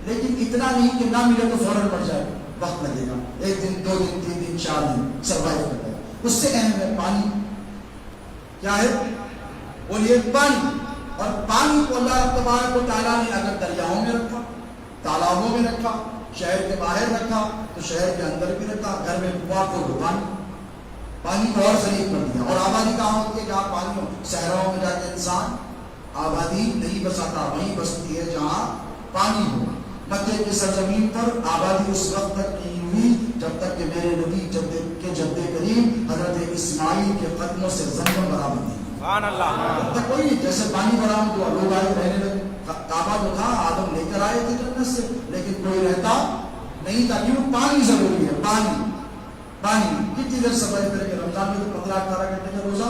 لیکن اتنا نہیں کہ نہ ملے تو فوراً پڑ جائے، وقت لگے گا، 1 دن 2 دن 3 دن 4 دن سروائیو کرتا ہے۔ اس سے اہم ہے پانی۔ کیا ہے؟ بولیے پانی۔ اور پانی کو اللہ تبارک و تعالیٰ نے اگر دریاؤں میں رکھا، تالابوں میں رکھا، شہر کے باہر رکھا، تو شہر کے اندر بھی رکھا، گھر میں پاک ہو پانی کو اور ضعیف کر دیا۔ اور آبادی کہاں ہوتی ہے؟ جہاں پانی ہو۔ صحراؤں میں جا کے انسان آبادی نہیں بساتا، وہیں بستی ہے جہاں پانی ہو۔ مکے کی سرزمین پر آبادی اس وقت تک نہیں ہوئی جب تک کہ میرے نبی جب کے جد کریم حضرت اسماعیل کے قدموں سے زمزم برآمد نہیں. سبحان اللہ. تک کوئی نہیں. جیسے پانی برآمد ہوا لوگ آئے رہنے لگے. کعبہ تو تھا آدم لے کر آئے تھے جنت سے لیکن کوئی رہتا نہیں تھا. کیوں؟ پانی ضروری ہے. پانی کتنی دیر صبر کرے کہ رمضان میں تو 15-18 گھنٹے کا روزہ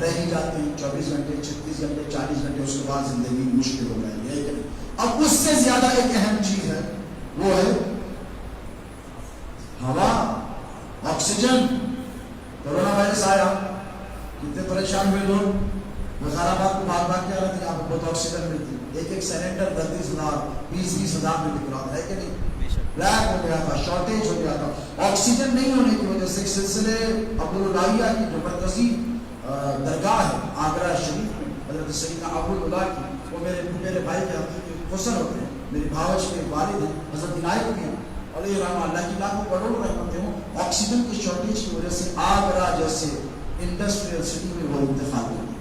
رہ ہی جاتے ہیں. 24 گھنٹے 36 گھنٹے 40 گھنٹے اس کے بعد زندگی مشکل ہو جائے گی. اب اس سے زیادہ ایک اہم چیز ہے وہ ہے ہوا آکسیجن. کورونا وائرس آیا کتنے پریشان ہوئے لوگ. وزارآباد کو بھاگ کے آ رہے تھے آپ کو بہت آکسیجن ملتی. ایک سلینڈر 30,000 20,000 میں بک رہا ہے کہ نہیں. بلیک ہو گیا تھا, شارٹیج ہو گیا تھا آکسیجن نہیں ہونے کی وجہ سے. سلسلے عبداللہ کی جو مرکزی درگاہ ہے آگرہ شریف میں حضرت سیدنا عبداللہ کی, وہ میرے بھائی کے حقیقی حسن ہوتے ہیں, میری بھاوش کے والد ہیں حضرت عنایت بھی ہیں علیہ رحمہ اللہ کی لاکھوں کروڑوں رحمتیں ہوں. آکسیجن کی شارٹیج کی وجہ سے آگرہ جیسے انڈسٹریل سٹی میں وہ انتقال ہو گیا.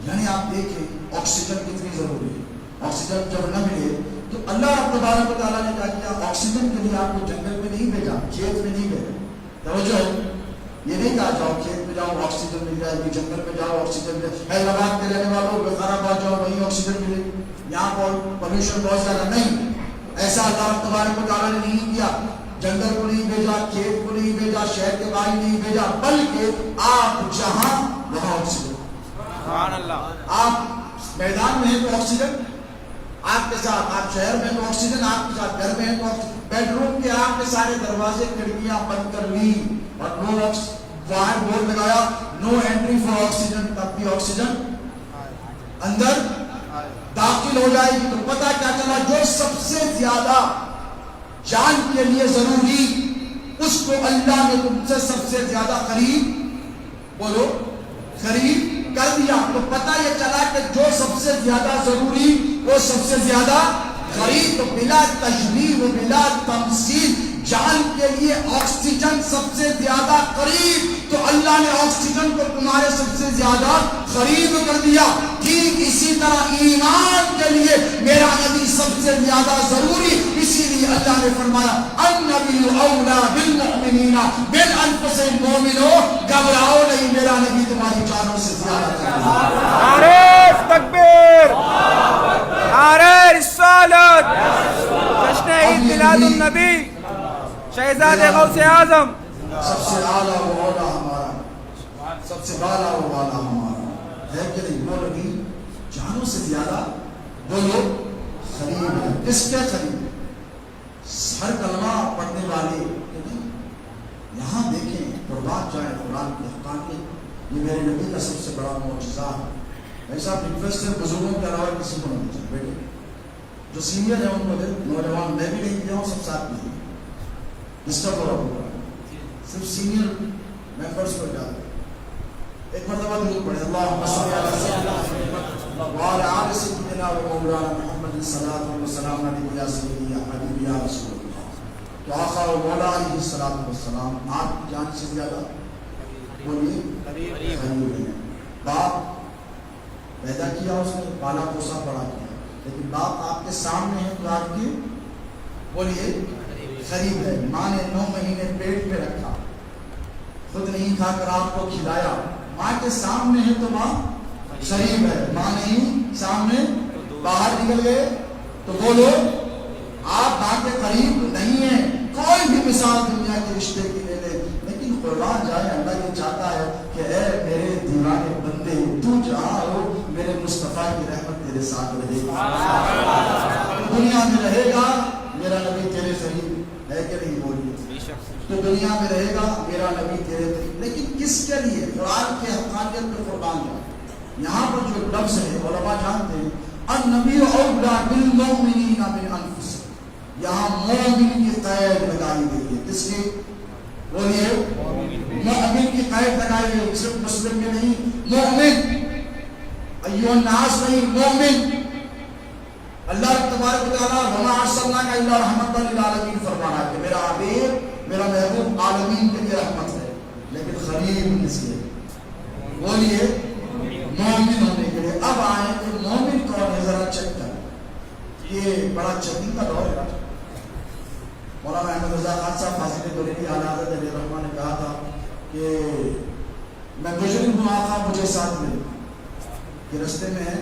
یعنی آپ دیکھیں آکسیجن کتنی ضروری ہے. آکسیجن جب نہ ملے تو اللہ رب تبارک و تعالیٰ نے کہا کہ آکسیجن کے لیے آپ کو جنگل میں نہیں بھیجا, کھیت میں نہیں بھیجا. توجہ ہے, یہ نہیں کہا جاؤ کھیت میں جاؤ آکسیجن مل جائے گی, جنگل میں جاؤ آکسیجن ملے. حیدرآباد کے رہنے والوں وزارآباد جاؤ وہیں آکسیجن ملے, یہاں پر پولوشن بہت زیادہ. نہیں, ایسا اللہ رب تبارک و تعالیٰ نے نہیں کیا. جنگل کو نہیں بھیجا, کھیت کو نہیں بھیجا, شہر کے باہر نہیں بھیجا, بلکہ آپ جہاں وہاں آکسیجن. سبحان اللہ. آپ میدان میں ہیں تو آکسیجن آپ کے ساتھ, آپ شہر میں تو آکسیجن آپ کے ساتھ, گھر میں ہیں تو بیڈ روم کے آپ کے سارے دروازے کھڑکیاں بند کر لی اور نو باہر بورڈ لگایا نو اینٹری فار آکسیجن. تب بھی آکسیجن اندر داخل ہو جائے گی. تو پتہ کیا چلا, جو سب سے زیادہ جان کے لیے ضروری اس کو اللہ نے تم سے سب سے زیادہ قریب, بولو قریب کر دیا. تو پتہ یہ چلا کہ جو سب سے زیادہ ضروری وہ سب سے زیادہ قریب. تو بلا تشبیہ و بلا تمثیل جان کے لیے آکسیجن سب سے زیادہ قریب, تو اللہ نے آکسیجن کو تمہارے سب سے زیادہ قریب کر دیا. ٹھیک اسی طرح ایمان کے لیے میرا نبی سب سے زیادہ ضروری. اسی لیے اللہ نے فرمایا النبی اولا بالمؤمنین من انفسهم. مومنو گھبراؤ نہیں, میرا نبی تمہاری جانوں سے زیادہ. نعرہ تکبیر, نعرہ رسالت, جشن عید میلاد النبی, شہزاد غوث اعظم. سب سے اعلیٰ و اولا ہمارا, سب سے بالا و بالا ہمارا ہے کہ نہیں. وہ نبی جانوں سے زیادہ بولو قریب ہے. کس کے قریب ہے؟ ہر کلمہ پڑھنے والے کہ نہیں. یہاں دیکھیں قربان جائیں قرآن کی حقانیت. یہ میرے نبی کا سب سے بڑا معجزہ ہے. ایسا ریکویسٹ ہے بزرگوں کے علاوہ کسی کو نہیں چاہیے. بیٹے جو سینئر ہے ان کو دے, نوجوان میں بھی نہیں دیا ہوں, سب ساتھ میں ڈسٹرب ہو رہا ہوگا. صرف سینئر ممبرس کو جاتے. ایک مرتبہ درود پڑھیں اللہم صلی علی سیدنا وعلی آل سیدنا و مولانا محمد صلاۃ و سلام علیہ یا سیدی یا حبیبی یا رسول اللہ. تو آقا و مولا علیہ الصلوۃ والسلام آپ کی جان سے زیادہ بولیے قریب ہے. باپ پیدا کیا, اس نے پالا پوسا بڑا کیا, لیکن باپ آپ کے سامنے ہے تو آپ کی بولیے قریب ہے. ماں نے 9 مہینے پیٹ میں رکھا, خود نہیں کھا کر آپ کو کھلایا. ماں کے سامنے ہے تو ماں قریب ہے, ماں نہیں سامنے باہر نکل گئے تو بولو آپ ماں کے قریب نہیں ہیں. کوئی بھی مثال دنیا کے رشتے کی لے لے, لیکن قربان جائے اللہ یہ چاہتا ہے کہ اے میرے دیوانے بندے تو جہاں ہو میرے مصطفیٰ کی رحمت تیرے ساتھ رہے گی. دنیا میں رہے گا میرا نبی تیرے قریب ہے کہ نہیں بولیے. تو دنیا میں رہے گا میرا نبی تیرے قریب, لیکن کس کے لیے؟ قرآن کے حقانیت پہ قربان جائے. یہاں پر جو لفظ ہے علماء جانتے ہیں النبی اولا بالمؤمنین من انفسهم. یہاں مومن کی قید لگائی گئی ہے. کس کی؟ بولیے مومن کی قید لگائی گئی. صرف مسلم میں نہیں, مومن ایھا الناس نہیں, مومن. اللہ تبارک و تعالیٰ وما ارسلناک الا رحمۃ للعالمین فرمانا کہ میرا حبیب میرا محبوب عالمین کے لیے رحمت ہے, لیکن قریب کس کے؟ بولیے مومن ہونے کے لیے. اب آئے کہ مومن کون ہے ذرا چیک کر. یہ بڑا چیکنگ کا دور ہے. مولانا احمد رضا خان صاحب حاضر بریلی اعلیٰ حضرت علیہ الرحمٰن نے کہا تھا کہ میں مجرم ہوں، آقا مجھے ساتھ لے، کہ رستے میں ہے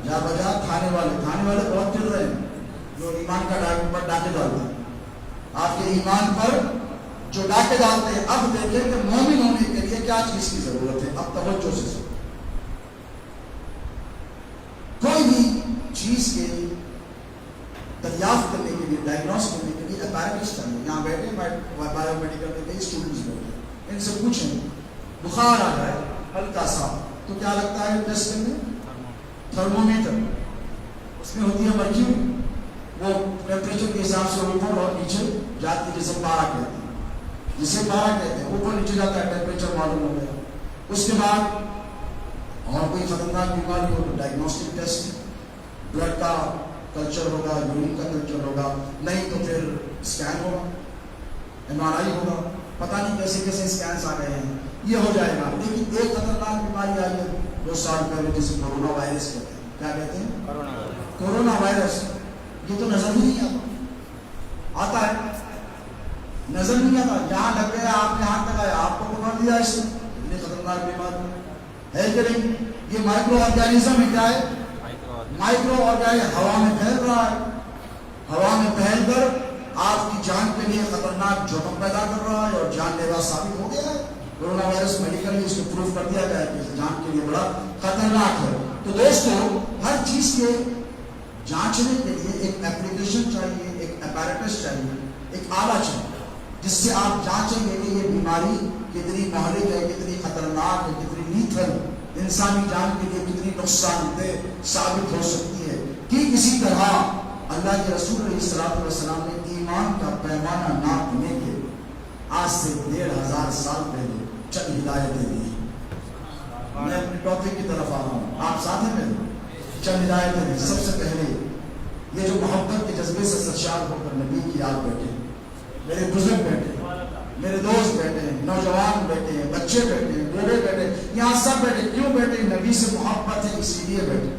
جا بجا کھانے والے بہت چل رہے ہیں جو ایمان کا ڈاکے ڈالتے ہیں، آپ کے ایمان پر جو ڈاکے ڈالتے ہیں۔ اب دیکھیں کہ مومن ہونے کے لیے کیا چیز کی ضرورت ہے، اب توجہ سے سنیں۔ کوئی بھی چیز کے دریافت کرنے کے لیے، ڈائگنوس کرنے کے لیے اپیرٹس چاہیے۔ یہاں بیٹھے بایو میڈیکل میں کئی اسٹوڈنٹس بیٹھے، ان سے پوچھیں بخار آ جائے ہلکا سا تو کیا لگتا ہے ٹیسٹ کرنے؟ تھرمومیٹر، اس میں ہوتی ہے مرکیوری، وہ ٹیمپریچر کے حساب سے اوپر اور نیچے جاتی ہے، جسے پارا کہتے ہیں، اوپر نیچے جاتا ہے، ٹیمپریچر معلوم ہو گیا۔ اس کے بعد اور کوئی خطرناک بیماری ہو تو ڈائگنوسٹک ٹیسٹ، بلڈ کا کلچر ہوگا، یورین کا کلچر ہوگا، نہیں تو پھر اسکین ہوگا، MRI ہوگا، پتہ نہیں کیسے کیسے اسکینس آ گئے ہیں، یہ ہو جائے گا۔ لیکن ایک خطرناک بیماری آئی ہے 2 سال پہلے جسے کورونا وائرس کہتے ہیں۔ کیا کہتے ہیں؟ Corona virus. یہ تو نظر ہی نہیں آتا ہے، نظر نہیں آتا، یہاں لگ گیا، آپ یہاں تک آیا، آپ کو پکڑ لیا، اس نے اتنی خطرناک بیماری ہے کہ نہیں؟ یہ مائکرو آرگینزم ہے، کیا ہے؟ مائکرو آرگینزم ہوا میں پھیل رہا ہے، ہوا میں پھیل کر آپ کی جان کے لیے خطرناک جرم پیدا کر رہا ہے اور جان لیوا ثابت ہو گیا ہے۔ کورونا وائرس میڈیکلی اس کو پروف کر دیا گیا ہے کہ جان کے لیے بڑا خطرناک ہے۔ تو دوستو، ہر چیز کے جانچنے کے لیے ایک اپلیکیشن چاہیے، ایک اپیرٹس چاہیے، ایک آلہ چاہیے، جس سے آپ جانچیں گے کہ یہ بیماری کتنی مہلک ہے، کتنی خطرناک ہے، کتنی لیتھل، انسانی جان کے لیے کتنی نقصان دہ ثابت ہو سکتی ہے۔ کہ اسی طرح اللہ کے رسول علیہ الصلوۃ والسلام نے ایمان کا پیمانہ ناپنے کے آج سے 1500 سال پہلے چند ہدایتیں دی۔ میں اپنے ٹاپک کی طرف آ رہا ہوں، آپ ساتھ ہیں میرے؟ چند ہدایتیں دی۔ سب سے پہلے یہ جو محبت کے جذبے سے سرشار ہو کر نبی کی یاد بیٹھے، میرے بزرگ بیٹھے، میرے دوست بیٹھے ہیں، نوجوان بیٹھے ہیں، بچے بیٹھے ہیں، بوڑھے بیٹھے ہیں، یہاں سب بیٹھے۔ کیوں بیٹھے؟ نبی سے محبت ہے اسی لیے بیٹھے،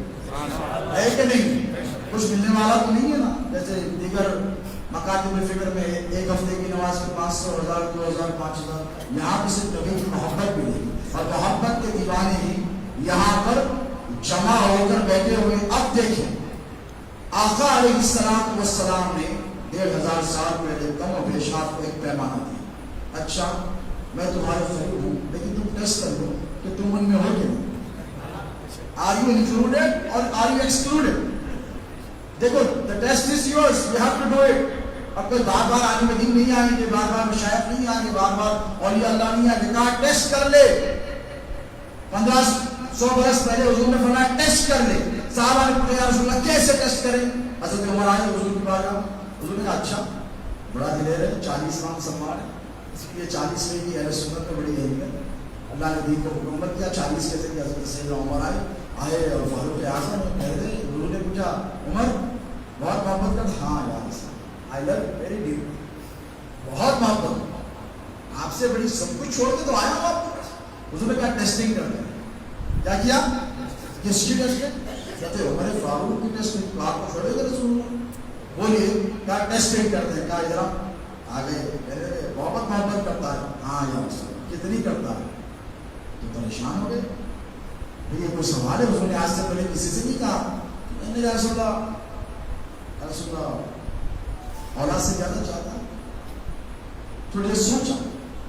ہے کہ نہیں؟ کچھ ملنے والا تو نہیں ہے نا، جیسے دیگر مکاتب فکر میں ایک ہفتے کی نماز میں 500، 1000، 2000، 5000، یہاں پہ صرف نبی کی محبت ملے گی، اور محبت کے دیوانے ہی یہاں پر جمع ہو کر بیٹھے ہوئے۔ اب دیکھیں، آقا علیہ السلام نے 1500 سال پہلے کم و بیش آپ کو ایک پیمانہ دیا۔ اچھا، میں تمہارے قریب ہوں، لیکن تم ٹیسٹ کر لو کہ تم ان میں ہو کہ نہیں۔ آر یو انکلوڈیڈ اور آر یو ایکسکلوڈیڈ؟ دیکھو، the test is yours, you have to do it۔ اب کوئی بار بار عالم دین نہیں آئیں گے، بار بار مشائخ نہیں آئیں گے، بار بار اولیاء اللہ نہیں آئیں گے، کہا ٹیسٹ کر لے۔ 1500 برس پہلے حضور نے فرمایا ٹیسٹ کر لے۔ صحابہ نے پوچھا یا رسول اللہ کیسے ٹیسٹ کریں؟ حضرت عمر آئے حضور کی بارگاہ، حضور نے کہا اچھا، بڑا دلیر ہے، 40 مان سنبھال ہے، اس لیے 40 میں کی اہل سنت میں بڑی اہمیت۔ اللہ نے دین کو مکمل کیا 40 کیسے کہ حضرت سیدنا عمر آئے اور فاروق اعظم کہہ رہے، حضور نے پوچھا عمر بہت محبت کرتا؟ ہاں یار، آئی لو ویری ڈیپ، بہت محبت، آپ سے بڑی، سب کچھ چھوڑ کے تو آیا ہوں آپ کو۔ حضور نے کہا ٹیسٹنگ کر دیں۔ کیا کیا؟ کس کی ٹیسٹنگ؟ کہتے عمر فاروق کی ٹیسٹنگ، تو آپ کو چھوڑے گا رسول اللہ؟ بولیے، کہا ٹیسٹنگ کر دیں۔ کہا ذرا آگے، بہت محبت کرتا ہے؟ ہاں یا رسول اللہ، کتنی کرتا ہے؟ تو پریشان ہو گئے، یہ کوئی سوال ہے؟ حضور نے آج سے پہلے کسی سے نہیں کہا میں نے یا رسول اللہ اولاد سے زیادہ چاہتا ہے؟ تھوڑی دیر سوچا،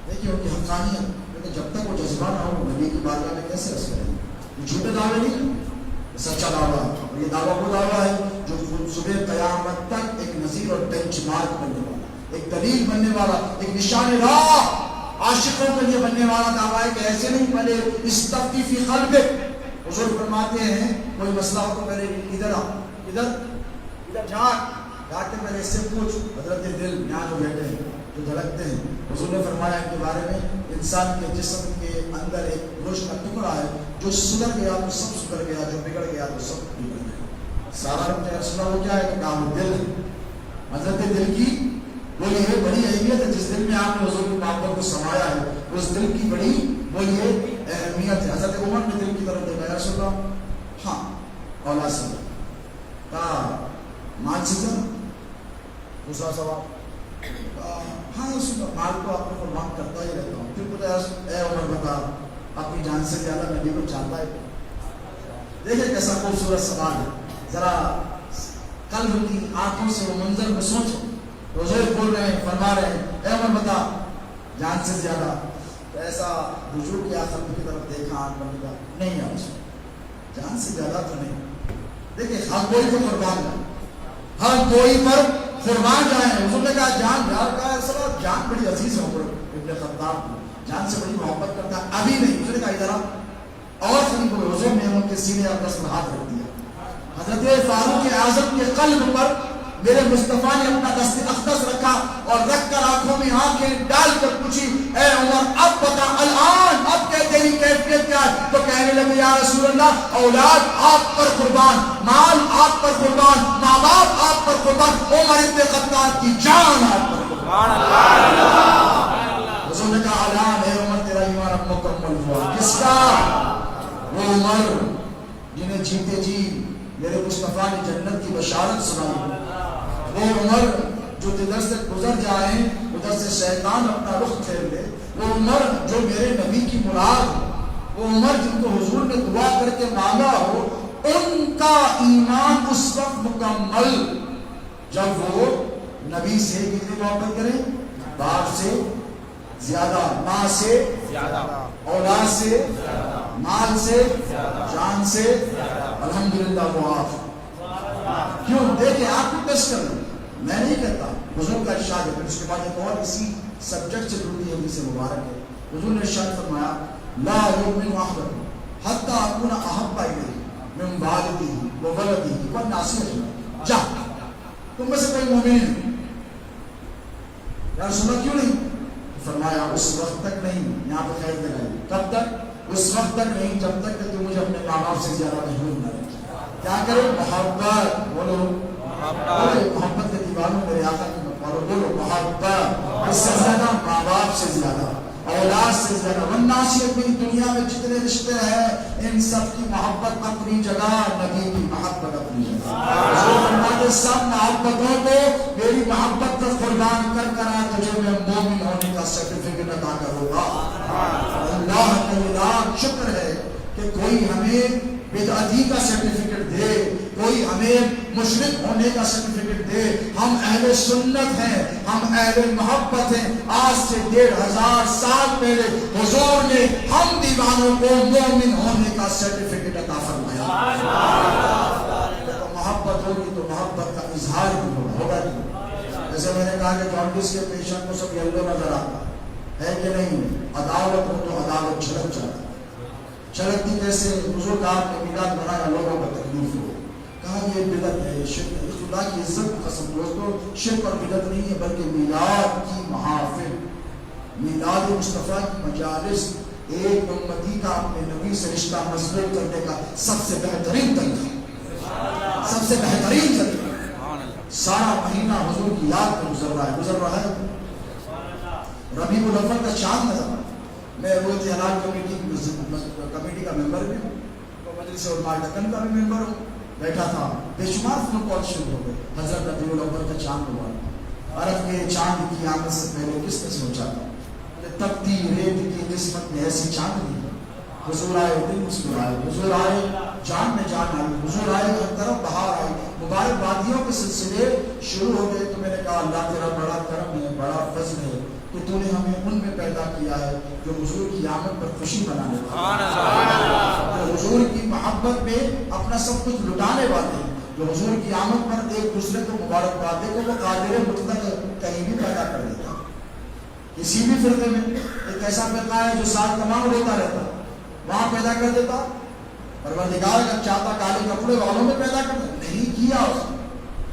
دیکھیے ان کی حقانیت، لیکن جب تک وہ جذبہ نہ ہو نبی کی بارگاہ میں کیسے رس کریں گے؟ جھوٹے دعوے نہیں، سچا دعویٰ ہے، اور یہ دعویٰ وہ دعویٰ ہے جو صبح قیامت تک ایک نظیر اور بینچ مارک بننے والا، ایک دلیل بننے والا، ایک نشان راہ عاشقوں کے لیے بننے والا دعویٰ ہے کہ ایسے نہیں پہلے استفتی فی قلبک۔ حضور فرماتے ہیں کوئی مسئلہ ہو تو پہلے ادھر آ، ادھر جا کے پہلے اس سے پوچھ، حضرت دل یہاں جو بیٹھے ہیں، جو دھڑکتے ہیں، حضور نے فرمایا ان کے بارے میں انسان کے جسم کے اندر ایک گوشت کا ٹکڑا ہے، جو سدھر گیا تو سب سدھر گیا، جو بگڑ گیا تو سب بگڑ گیا۔ سارا رسول وہ کیا ہے کہ کام دل ہے، حضرت دل کی وہ یہ بڑی اہمیت ہے، جس دل میں آپ نے حضور کی محبت کو سمایا ہے، اس دل کی بڑی وہ یہ اہمیت ہے۔ حضرت عمر نے دل کی طرف دیکھا، یا رسول اللہ ہاں اولاد سے کہا مال سے دوسرا سوال، ہاں مال کو اپنے قربان کرتا ہی رہتا ہوں. پھر پوچھا اے عمر بتا اپنی جان سے زیادہ نبی کو چاہتا ہے؟ دیکھیں کیسا خوبصورت سوال ہے. ذرا قلب کی آنکھوں سے وہ منظر میں سوچو. حضور بول رہے ہیں, فرما رہے ہیں اے عمر بتا جان سے زیادہ. ایسا رجوع کیا قلب کی طرف دیکھا, آنکھ بند کیا, نہیں ہے اس میں جان سے زیادہ تو نہیں. دیکھیں ہر کوئی کو قربان جائے, ہر کوئی پر قربان جائیں. حضور نے کہا جان پیار کا ہے, جان بڑی عزیز ہے عمر ابن خطاب کو, جان سے بڑی محبت کرتا ہے. ابھی نہیں. حضور نے کہا ادھر اور قریب ہوئے. حضور نے ان کے سینے اقدس پر ہاتھ رکھ دیا. حضرت فاروق اعظم کے قلب پر میرے مصطفیٰ نے اپنا دست اقدس رکھا اور رکھ کر آنکھوں میں آنکھیں ڈال کر پوچھی اے عمر اب بتا الان اب کہ تیری کیفیت کیا ہے؟ تو کہنے لگے یا رسول اللہ اولاد آپ پر قربان, مال آپ پر قربان, ماں باپ آپ پر قربان, عمر ابن خطاب کی جان آپ پر قربان. حضور نے کہا الان اے عمر تیرا ایمان اب مکمل ہوا. کس کا؟ وہ عمر جنہیں جیتے جی میرے مصطفیٰ نے جنت کی بشارت سنائی. وہ عمر جو ادھر سے گزر جائیں ادھر سے شیطان اپنا رخ پھیر لے. وہ عمر جو میرے نبی کی مراد, وہ عمر جن کو حضور نے دعا کر کے مانگا ہو, ان کا ایمان اس وقت مکمل جب وہ نبی سے کتنی محبت کریں, باپ سے زیادہ, ماں سے زیادہ, اولاد سے, مال سے, جان سے. الحمدللہ وہ آپ کیوں دیکھیں آپ کو ٹیسٹ کر لیں, میں نہیں کہتا. حضور کا ارشاد ہے. اس کے بعد ایک اور اسی سبجیکٹ سے جڑتی حدیث مبارک ہے. حضور نے ارشاد فرمایا لا یؤمن احدکم حتی اکون احب الیہ من والدہ وولدہ والناس اجمعین. جا تم میں سے کوئی مومن نہیں. یا رسول اللہ کیوں نہیں؟ فرمایا اس وقت تک نہیں. یہاں پہ خیر لگائی, کب تک؟ اس وقت تک نہیں جب تک کہ تم مجھے اپنے ماں باپ سے زیادہ محبوب نہ رکھے. کیا کرو؟ محبت. بولو محبت کے دیوانوں میرے آقا کی مقبروں. بولو محبت. اس سے زیادہ ماں باپ سے زیادہ, اولاد سے زیادہ. والناسیت میں دنیا میں جتنے رشتے ہیں ان سب کی محبت اپنی جگہ, نبی کی محبت اپنی جگہ. ہمارے سب محبتوں کو میری محبت پر قربان کر کر تجھے میں مومن ہونے کا سرٹیفکیٹ عطا کروں گا. اللہ کا لاکھ شکر ہے کہ کوئی ہمیں بدعتی کا سرٹیفکیٹ دے, کوئی ہمیں مشرک ہونے کا سرٹیفکیٹ دے. ہم اہل سنت ہیں, ہم اہل محبت ہیں. آج سے 1500 سال پہلے حضور نے ہم دیوانوں کو مومن ہونے کا سرٹیفکیٹ عطا فرمایا. محبت ہوگی تو محبت کا اظہار بھی ہوگا. جیسے میں نے کہا کہ جانڈس کے پیشنٹ کو سب یلو نظر آتا ہے کہ نہیں, عداوت ہو تو عداوت چھلک جاتا ہے. چھلکتی کیسے؟ حضور کا آپ نے میلاد بنایا, لوگوں کو تکلیف ہو, کہا یہ بدعت ہے, شرک ہے. خدا کی عزت کی قسم دوستو, شرک اور بدعت نہیں ہے بلکہ میلاد کی محافل, میلاد مصطفیٰ کی مجالس ایک امتی کا اپنے نبی سے رشتہ مضبوط کرنے کا سب سے بہترین طریقہ, سب سے بہترین طریقہ. سارا مہینہ حضور کی یاد میں گزر رہا ہے. ربیع الاول کا چاند نظر. میں روز حلال کمیٹی کا ممبر بھی ہوں, مجلس علماء دکن کا بھی ممبر ہوں. بیٹھا تھا, بے شمار فون کال شروع ہو گئے. حضرت ربیع الاول کا چاند ہوا, عرب کے چاند کی آمد سے پہلے کس نے سوچا تھا؟ تپتی ریت کی قسمت میں ایسی چاند نہیں. حضور آئے, دل مسکرائے. حضور آئے, جان میں جان آئی. حضور آئے, ہر طرف بہار آئی. مبارک بادیوں کے سلسلے شروع ہو گئے. تو میں نے کہا اللہ تیرا بڑا کرم ہے, بڑا فضل ہے کہ تو نے ہمیں ان میں پیدا کیا ہے جو حضور کی آمد پر خوشی منانے والے ہیں, جو حضور کی محبت میں اپنا سب کچھ لٹانے والے ہیں, جو حضور کی آمد پر ایک دوسرے کو مبارکباد دے. کو وہ قادر مطلق کہیں بھی پیدا کر دیتا. کسی بھی فرقے میں ایک ایسا فرقہ ہے جو سال تمام روتا رہتا, وہاں پیدا کر دیتا. پروردگار اگر چاہتا کالے کپڑے والوں میں پیدا کر دیتا, نہیں کیا.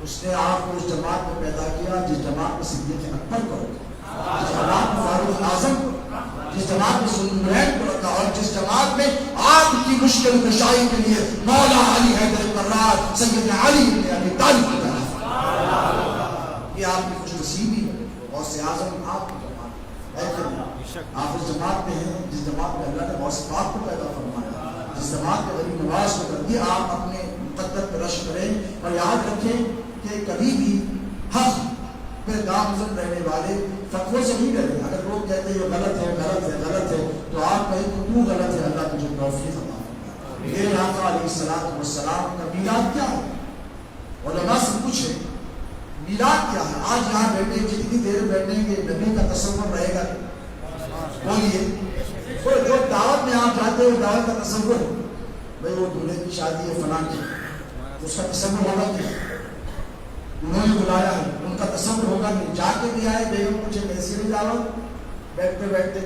اس نے آپ کو اس جماعت میں پیدا کیا جس جماعت میں صدیق اکبر کو رکھا, جس جماعت میں فاروق اعظم کو رکھا, جس جماعت میں سنورین کو رکھا, اور جس جماعت میں آپ کی مشکل کشائی کے لیے مولا علی حیدر کرار سیدنا علی بن ابی طالب کو رکھا. یہ آپ کی خوش نصیبی ہے. غوث اعظم آپ کی جماعت ہے, آپ اس جماعت میں ہیں جس جماعت میں اللہ نے غوث پاک کو پیدا فرمایا, جس جماعت میں غریب نواز کو کر دیا. آپ اپنے مقدر پہ رشک کریں اور یاد رکھیں کہ کبھی بھی حق پھر گامزن رہنے والے فتووں سے نہیں ڈرے. اگر لوگ کہتے ہیں یہ غلط ہے غلط ہے غلط ہے تو آپ کہیں کہ کیوں غلط ہے, اللہ تجھے توفیق عطا فرمائے. میرے آقا علیہ السلام کا میلاد کیا ہے؟ علماء سے پوچھے میلاد کیا ہے. آج یہاں بیٹھے جتنی دیر بیٹھیں گے نبی کا تصور رہے گا. بولیے جو دعوت میں آپ جاتے ہو دعوت کا تصور بھائی وہ دولہے کی شادی ہے فلاں کی, اس کا تصور ہوگا کیا؟ انہوں نے بلایا ہے, ان کا تصور ہوگا نہیں. جا کے بھی آئے بیگم مجھے کیسی نہیں دعوت بیٹھتے بیٹھتے,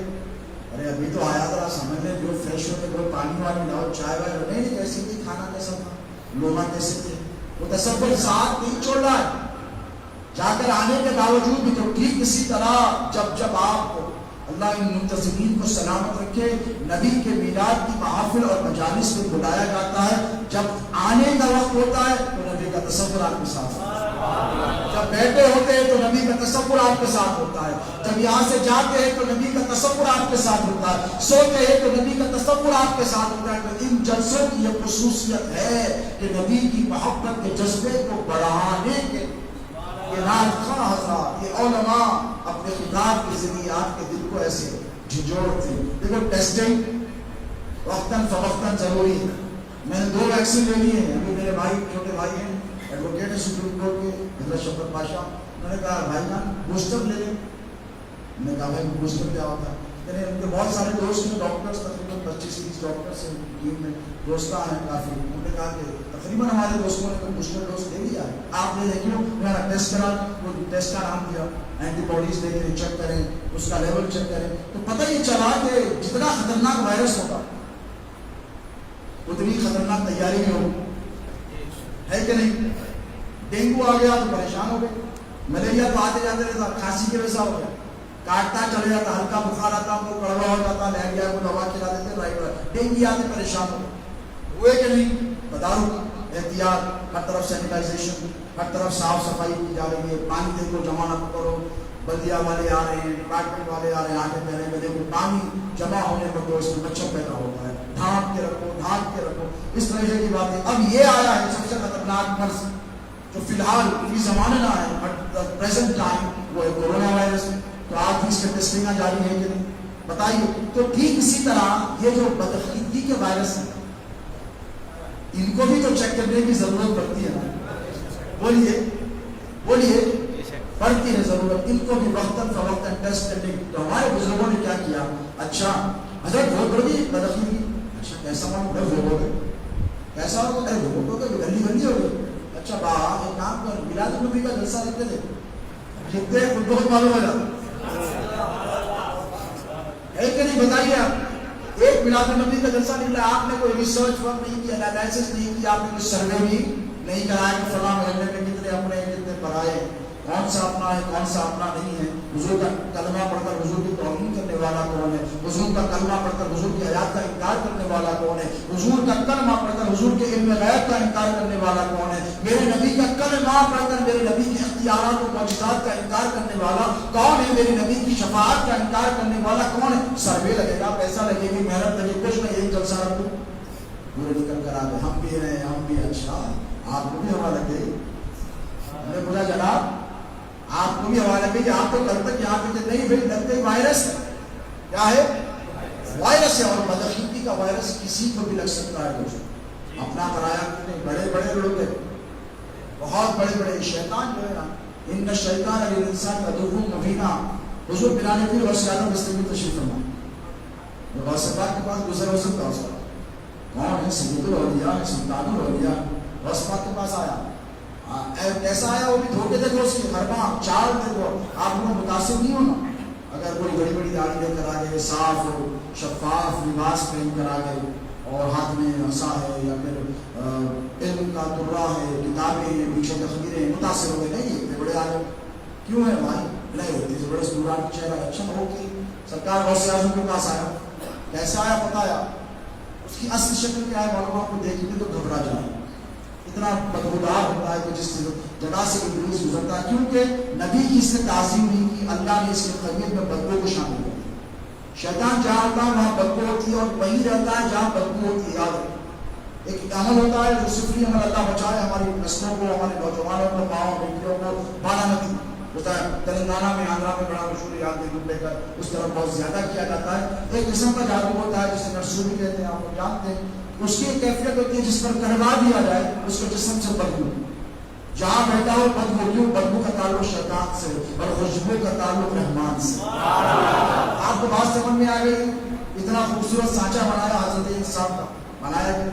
ارے ابھی تو آیا ذرا سمجھ لیں جو فریش ہوتے کوئی پانی والی لاؤ چائے وائے, نہیں کیسی تھی کھانا کیسا تھا لونا کیسے تھے, وہ تصور ساتھ نہیں چھوڑ رہا ہے. جا کر آنے کے باوجود بھی تو ٹھیک اسی طرح جب آپ اللہ ان منتظمین کو سلامت رکھے نبی کے میلاد کی محافل اور مجالس میں بلایا جاتا ہے. جب آنے کا وقت ہوتا ہے تو نبی کا تصور آپ کے ساتھ ہوتا ہے, جب بیٹھے ہوتے ہیں تو نبی کا تصور آپ کے ساتھ ہوتا ہے, جب یہاں سے جاتے ہیں تو نبی کا تصور آپ کے ساتھ ہوتا ہے, سوتے ہیں تو نبی کا تصور آپ کے ساتھ ہوتا ہے. تو ان جلسوں کی یہ خصوصیت ہے کہ نبی کی محبت کے جذبے کو بڑھانے کے یہ راجخواہ حضرات یہ علماء اپنے خطاب کے ذریعے آپ کے دل کو ایسے جھنجھوڑتے ہیں. دیکھو ٹیسٹنگ وقتاً فوقتاً ضروری ہے. میں نے 2 ویکسین لے لیے ہیں. ابھی میرے بھائی چھوٹے بھائی ہیں ایڈوکیٹ ہے سپریم کورٹ کے حضرت شفقت پاشا, انہوں نے کہا بھائی جان بوسٹر لے لیں. میں نے کہا بھائی بوسٹر کیا ہوتا ہے؟ یعنی ان کے بہت سارے دوست ہیں ڈاکٹرس, تقریباً 25-30 ڈاکٹرس ہیں ٹیم میں, دوستاں ہیں کافی. انہوں نے کہا کہ تقریباً ہمارے دوستوں نے کوئی بوسٹر ڈوز لے لیا ہے, آپ نے کیوں میرا ٹیسٹ کرا, وہ ٹیسٹ کا نام دیا, اینٹی باڈیز لے کے چیک کریں, اس کا لیول چیک کریں, تو پتہ یہ چلا کہ جتنا خطرناک وائرس ہوگا اتنی خطرناک تیاری میں ہو, ہے کہ نہیں؟ ڈینگو آ گیا تو پریشان ہو گئے, ملیریا تو آتے جاتے رہتا, کھانسی کے ویسا ہو گیا, کاٹتا چلے جاتا, ہلکا بخار آتا وہ کڑوا ہو جاتا, لہریا کو دوا کھلا دیتے, رائٹ ڈینگی آتے پریشان ہو گئے. ہوئے کہ نہیں؟ بتا دوں احتیاط, ہر طرف سینیٹائزیشن, ہر طرف صاف صفائی کی جا رہی ہے. پانی دیکھو جمع نہ کرو, بلدیا والے آ رہے ہیں, ڈپارٹمنٹ والے آ رہے ہیں, آگے پہلے میں دیکھو پانی جمع ہونے پر تو اس میں مچھر پیدا ہوتا ہے, ڈھانپ کے رکھو ڈھانپ کے رکھو, اس طرح کی باتیں. اب یہ آیا ہے سب سے خطرناک مرض جو فی الحال فی زمانے نہ ہے, بٹ پریزنٹ ٹائم وہ ہے کورونا وائرس. تو آپ اس کے ٹیسٹنگ جاری ہے کہ نہیں بتائیے. تو ٹھیک اسی طرح یہ جو بداخلاقی کے وائرس ہیں ان کو بھی تو چیک کرنے کی ضرورت پڑتی ہے نا. بولیے بولیے پڑتی ہے ضرورت, ان کو بھی وقتاً فوقتاً ٹیسٹ کرنے کی. تو ہمارے بزرگوں نے کیا کیا, اچھا حضرت بہت بڑی بداخلاقی, اچھا کیسا معلوم ہو گئے, کیسا ہو گئے ہو گئے گلی گلی ہو گئی. اچھا باہر ایک کام کر, میلاد النبی کا جلسہ لکھتے تھے, لکھتے ہیں خود بہت معلوم ہو جاتا ہے کہ نہیں؟ بتائیے آپ, ایک میلاد النبی کا جلسہ نکلا, آپ نے کوئی ریسرچ ورک نہیں کیا, انالیسس نہیں کیا, آپ نے کوئی سروے بھی نہیں کرایا کہ فلاں محلے میں کتنے اپنے کتنے پڑھائے, کون سا اپنا ہے کون سا اپنا نہیں ہے, حضور کا کلمہ پڑھ کر حضور کی توہین کرنے والا کون ہے, حضور کا کلمہ پڑھ کر حضور کی حیات کا انکار کرنے والا کون ہے, حضور کا کلمہ پڑھ کر حضور کے علم غیب کا انکار کرنے والا کون ہے, میرے نبی کا کلمہ پڑھ کر میرے نبی کے اختیارات و معجزات کا انکار کرنے والا کون ہے, میرے نبی کی شفاعت کا انکار کرنے والا کون ہے. سروے لگے گا, پیسہ لگے گی, محنت لگے گی, کچھ میں ایک جلسہ رکھ دوں پورے نکل کر آ گئے, ہم بھی ہیں ہم بھی. اچھا آپ کو بھی ہوا لگے, ہم نے بولا جناب آپ کو بھی حوالہ بھی کہ آپ تو کل تک یہاں پہ نہیں بھائی لگتے وائرس ہے, کیا ہے وائرس ہے, اور بداخلاقی کا وائرس کسی کو بھی لگ سکتا ہے. دوست اپنا کرایا بڑے بڑے لوگ ہیں, بہت بڑے بڑے شیطان جو ہے نا, ان کا شیطان علی انسان کا دو مبینہ. حضور بلانے پھر غوث اعظم رستے میں تشریف فرما, غوث پاک کے پاس گزر ہو سکتا اس کا کون ہے, سید الاولیاء ہے, سلطان الاولیاء, غوث پاک کے پاس آیا, کیسا آیا وہ بھی دھوکے دیکھو, اس کی حربا چال دیکھو, آپ کو متاثر نہیں ہونا. اگر کوئی بڑی بڑی داڑھی لے کر آ گئے, صاف شفاف لباس پہن کر آ گئے, اور ہاتھ میں عصا ہے یا پھر علم کا درہ ہے, کتابیں ہیں, پیچھے تقریریں, متاثر ہو گئے نہیں اتنے بڑے عالم کیوں ہے بھائی, نہیں ہوتی بڑے دوران چہرہ اچھا ہوتی. سرکار غوث اعظم کے پاس آیا, کیسا آیا بتایا, اس کی اصل شکل کیا ہے معلوم, آپ کو دیکھ کے تو گھبرا جائے, اتنا بدبودار ہوتا ہے کہ جس جگہ سے ابلیس گزرتا ہے, کیونکہ نبی کی اس نے تعظیم نہیں کی, اللہ نے اس کی طبیعت میں بدبو کو شامل کر دیا. شیطان جہاں ہوتا ہے وہاں بدبو ہوتی ہے, اور وہی رہتا ہے جہاں بدبو ہوتی ہے. یاد رکھیں ایک عمل ہوتا ہے جو صفری عمل, اللہ بچائے ہماری نسلوں کو, ہمارے نوجوانوں کو, ماؤں بیٹیوں کو بالا نبی, ہوتا ہے تلنگانہ میں آندھرا میں بڑا مشہور ہے آدمی کو لے کر اس طرف بہت زیادہ کیا جاتا ہے. ایک قسم کا جادو ہوتا ہے جسے نرسوری کہتے ہیں, آپ لوگ جانتے ہیں. اس کی ایک کیفیت ہوتی ہے جس پر کروا دیا جائے اس کے جسم سے بدبو, جہاں بیٹھا ہو بدبو. کیوں؟ بدبو کا تعلق شیطان سے اور خوشبو کا تعلق رحمان سے. آپ کو بات سمجھ میں آ گئی؟ اتنا خوبصورت سانچہ بنایا حضرت انسان کا, بنایا گیا.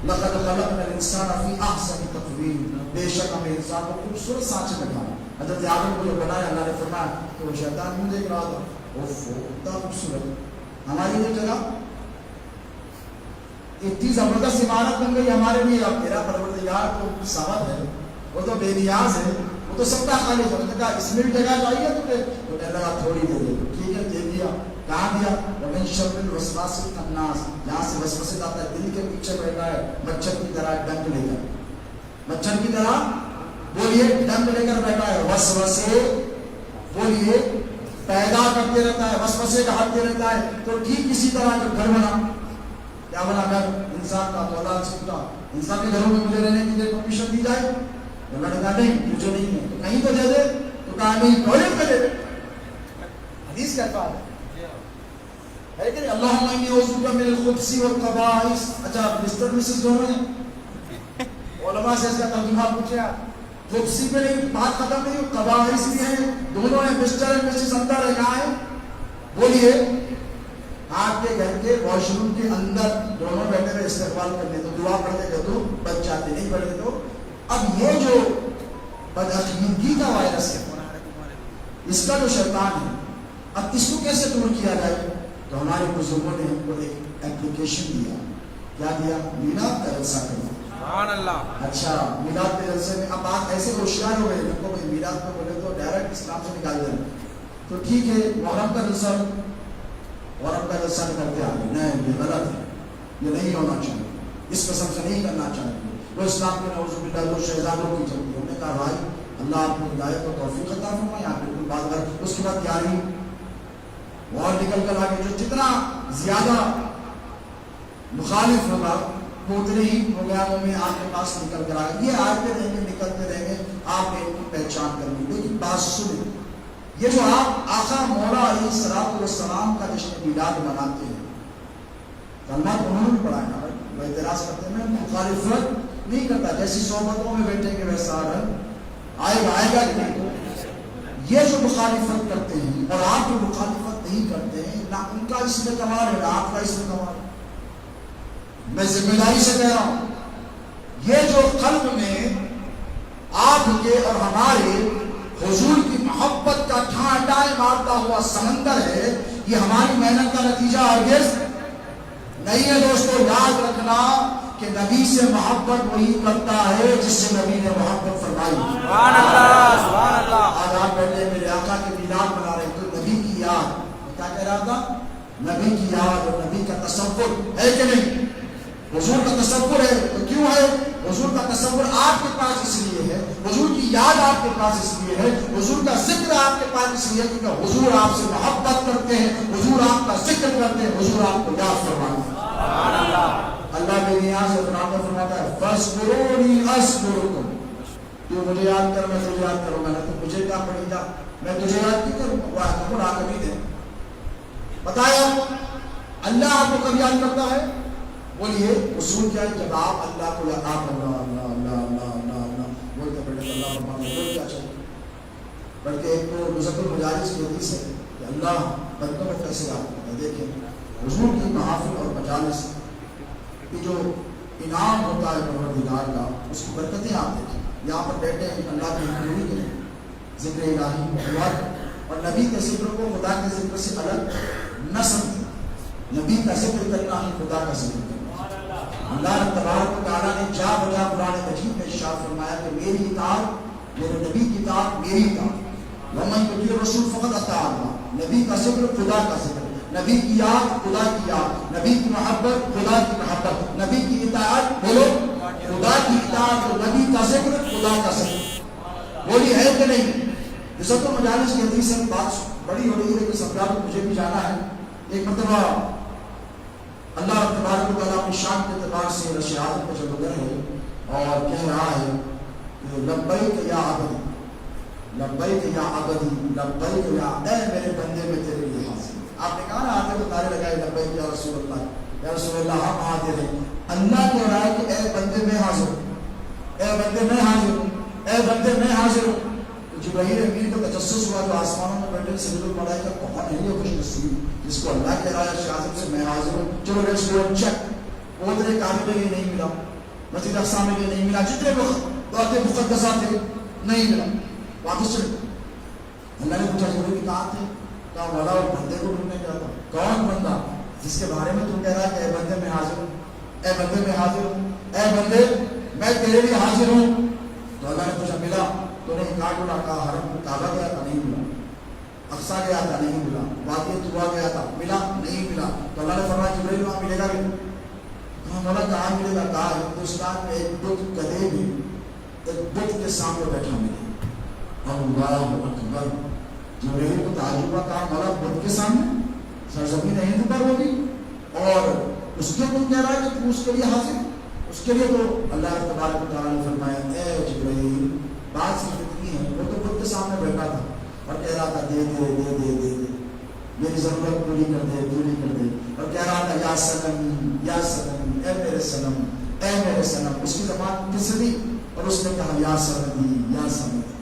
لقد خلقنا الانسان فی احسن تقویم, بے شک ہم انسان کو خوبصورت سانچے میں بنایا. حضرت آدم کو جو بنایا اللہ نے فرمایا کہ وہ شیطان کیوں دیکھ رہا تھا, اتنا خوبصورت ہماری یہ جگہ اتنی زبردست عمارت بن گئی ہمارے لیے. اب میرا پروردگار تو سمد ہے, وہ تو بے نیاز ہے, وہ تو سب کا خالق ہے. کہا اس میں بھی جگہ چاہیے تمہیں, تو کہنے لگا تھوڑی دے دے. ٹھیک ہے دے دیا. کہاں دیا؟ ومن شر الوسواس الخناس, جہاں سے وسوسے آتا ہے دل کے پیچھے بیٹھا ہے مچھر کی طرح ڈنک لے کر, مچھر کی طرح بولیے ڈنک لے کر بیٹھا ہے. وسوسے بولیے پیدا کرتے رہتا ہے, وسوسے کا ہٹتے رہتا ہے. تو ٹھیک اسی طرح جو گھر بنا, کیا بنا گھر انسان کا, تو اللہ سے پوچھا انسان کے گھروں میں مجھے رہنے کے لیے پرمیشن دی جائے؟ اللہ نے کہا نہیں مجھے نہیں ہے. تو کہیں تو دے دے, تو کہا نہیں ٹوائلٹ میں دے دے. حدیث کا الفاظ ہے کہ اللہم انی اعوذ بک من الخبث والخبائث. اچھا مسٹر مسز دونوں ہیں, علماء سے اس کا ترجمہ پوچھا. خبثی پہ نہیں بات ختم نہیں, خبائث بھی ہیں, دونوں ہیں, مسٹر اور مسز اندر ہے. کہاں ہے؟ بولیے آپ کے گھر کے واش روم کے اندر دونوں بیٹھے ہوئے استقبال کرنے, تو دعا پڑھتے کہ تو بچ جاتے, نہیں پڑھتے تو. اب یہ جو بدعقیدگی کا وائرس ہے, اس کا جو شیطان ہے, اب اس کو کیسے دور کیا جائے؟ تو ہمارے بزرگوں نے ہم کو ایک ایپلیکیشن دیا. کیا دیا؟ میلاد کا جلسہ کرنا. سبحان اللہ. اچھا میلاد کے جلسے میں اب بات ایسے ہوشیار ہو گئے, ان کو میلاد کو بولے تو ڈائریکٹ اسلام سے نکال دیں. تو ٹھیک ہے محرم کا جلسہ, محرم کا جلسہ کرتے آ گئے. نہیں یہ غلط ہے, یہ نہیں ہونا چاہیے, اس قسم سے نہیں کرنا چاہیے. وہ اسلام کے نعوذ باللہ دو شہزادوں کی جب انہوں نے کہا بھائی اللہ آپ کو ہدایت و توفیق عطا فرمائے, آپ بالکل بات کر. اس کے بعد تیاری اور نکل کر آگے, جو جتنا زیادہ مخالف ہوگا وہ اتنے ہی پروگراموں میں آپ کے پاس نکل کر آگے. یہ آتے رہیں گے, نکلتے رہیں گے, آپ ان کی پہچان کریں گے. لیکن بات سنیں, یہ جو آپ آقا مولا علیہ الصلوۃ والسلام کا جشن میلاد مناتے ہیں, کلمات انہوں نے پڑھا ہے نا, وہ اعتراض کرتے ہیں, مخالفت نہیں کرتا. جیسی صحبتوں میں بیٹھیں گے ویسا آئے گا کہ نہیں. یہ جو مخالفت کرتے ہیں اور آپ جو مخالفت نہیں کرتے ہیں, نہ ان کا اس میں کمال ہے نہ آپ کا اس میں کمال ہے. میں ذمہ داری سے کہہ رہا ہوں, یہ جو قلب میں آپ کے اور ہمارے حضور کی محبت کا ٹھانڈائے مارتا ہوا سمندر ہے, یہ ہماری محنت کا نتیجہ ہرگز نہیں ہے. دوستو یاد رکھنا کہ نبی سے محبت وہی کرتا ہے جس سے نبی نے محبت فرمائی. سبحان اللہ, سبحان اللہ. آج آپ بیٹھے میرے آقا کے میلاد منا رہے, تو نبی کی یاد, کیا کہہ رہا تھا؟ نبی کی یاد اور نبی کا تصور ہے کہ نہیں؟ حضور کا تصور ہے. تو کیوں ہے حضور کا تصور؟ آپ کے پاس اس لیے ہے, حضور کی یاد آپ کے پاس اس لیے ہے, حضور کا ذکر آپ کے پاس اس لیے کیونکہ حضور آپ سے محبت کرتے ہیں, حضور آپ کا ذکر کرتے ہیں, حضور آپ کو یاد فرماتے ہیں. سبحان اللہ. اللہ بے نیاز ہے, قرآن میں فرماتا ہے فاذکرونی اذکرکم, تو مجھے یاد کر میں تجھے یاد کروں گا. تو مجھے کیا پڑے گا, میں تجھے یاد کیوں کروں گا؟ وہ حکم آ کبھی دے بتایا اللہ آپ کو کب یاد کرتا ہے؟ بولیے اصول کیا ہے؟ جب آپ اللہ کو یاد, آپ اللہ اللہ اللہ اللہ اللہ اللہ بولتے بیٹھے اللہ فرمان بول کیا چاہیے. بلکہ ایک تو رزق المجالس کی حدیث ہے کہ اللہ بندوں میں کیسے یاد کرتا ہے. دیکھیں حضور کی محافل اور مجالس کی جو انعام ہوتا ہے پروردگار کا, اس کی برکتیں آپ دیکھیں. یہاں پر بیٹھے ہیں اللہ کی حضوری کریں, ذکر الہی دعا, اور نبی کے ذکر کو خدا کے ذکر سے الگ نہ سمجھیں. نبی کا ذکر کرنا ہی خدا کا ذکر کرنا. اللہ تبارک و تعالیٰ نے جا بجا قرآن مجید میں ارشاد فرمایا کہ میری اطاعت, میرے نبی کی اطاعت میری اطاعت. ومن یطیع الرسول فقد اطاع اللہ. نبی کا ذکر خدا کا ذکر, نبی کی یاد خدا کی یاد, نبی کی محبت خدا کی محبت, نبی کی اطاعت بولو خدا کی اطاعت, اور نبی کا ذکر خدا کا ذکر. بولی ہے کہ نہیں؟ عزت و مجالس کی حدیث سے بات بڑی ہو رہی ہے, لیکن سمجھا تو مجھے بھی جانا ہے. ایک مرتبہ اللہ تبارک و تعالیٰ اپنی شان کے اعتبار سے رشیات پہ جب گئے اور کہہ رہا ہے کہ لبیک یا عبد, لبیک یا عبدی لبیک یا اے میرے بندے میں تیرے لیے حاضر ہوں. آپ نے کہا نا آتے کو نعرے لگائے لبیک یا رسول اللہ یا رسول اللہ ہم حاضر ہیں. اللہ کہہ رہا ہے کہ اے بندے میں حاضر ہوں, اے بندے میں حاضر ہوں, اے بندے میں حاضر ہوں. جبرائیل امین کو تجسس ہوا جو آسمانوں میں بیٹھے سجدہ الملائکہ کون ہے یہ خوش نصیب جس کو اللہ کہہ رہا ہے شاذب سے میں حاضر ہوں. چلو لیٹس گو اینڈ چیک. وہ تیرے کعبے میں نہیں ملا, مسجد اقصی میں نہیں ملا, جتنے باتیں مقدسات تھے نہیں ملا, واپس چلے. اللہ نے پوچھا جبرائیل کہاں تھے؟ کہا مولا اور بندے کو ڈھونڈنے گیا تھا. کون بندہ جس کے بارے میں تم کہہ رہا ہے کہ اے بندے میں حاضر ہوں, اے بندے میں حاضر ہوں, اے بندے میں تیرے لیے حاضر ہوں. تو اللہ نے پوچھا ملا تو نے انکار ڈھونڈا, کہا حرم کعبہ گیا تھا نہیں ملا, اقصی گیا تھا نہیں ملا, وادی طویٰ گیا تھا ملا نہیں ملا. تو اللہ نے فرمایا جبرائیل وہاں ملے گا بھی. کہا مولا کہاں ملے گا؟ کہا ہندوستان میں ایک بت گدھے بھی ایک بت کے سامنے بیٹھا ملے. اللہ اکبر. جبرائیل کو تعجب ہوا, کہا مولا بت کے سامنے سرزمین ہند پر ہوگی اور اس کے تم کہہ رہا ہے کہ تم اس کے لیے حاضر. اس کے لیے تو اللہ تبارک و تعالیٰ نے فرمایا اے جبرائیل بات صرف اتنی ہے, وہ تو بت کے سامنے بیٹھا تھا اور کہہ رہا تھا دے دے دے دے دے دے میری ضرورت پوری کر دے پوری کر دے, اور کہہ رہا تھا یا سنم یا سنم اے میرے سنم اے میرے سنم. اس کی زبان پھسلی اور اس نے کہا یا سمدی یا سمدی.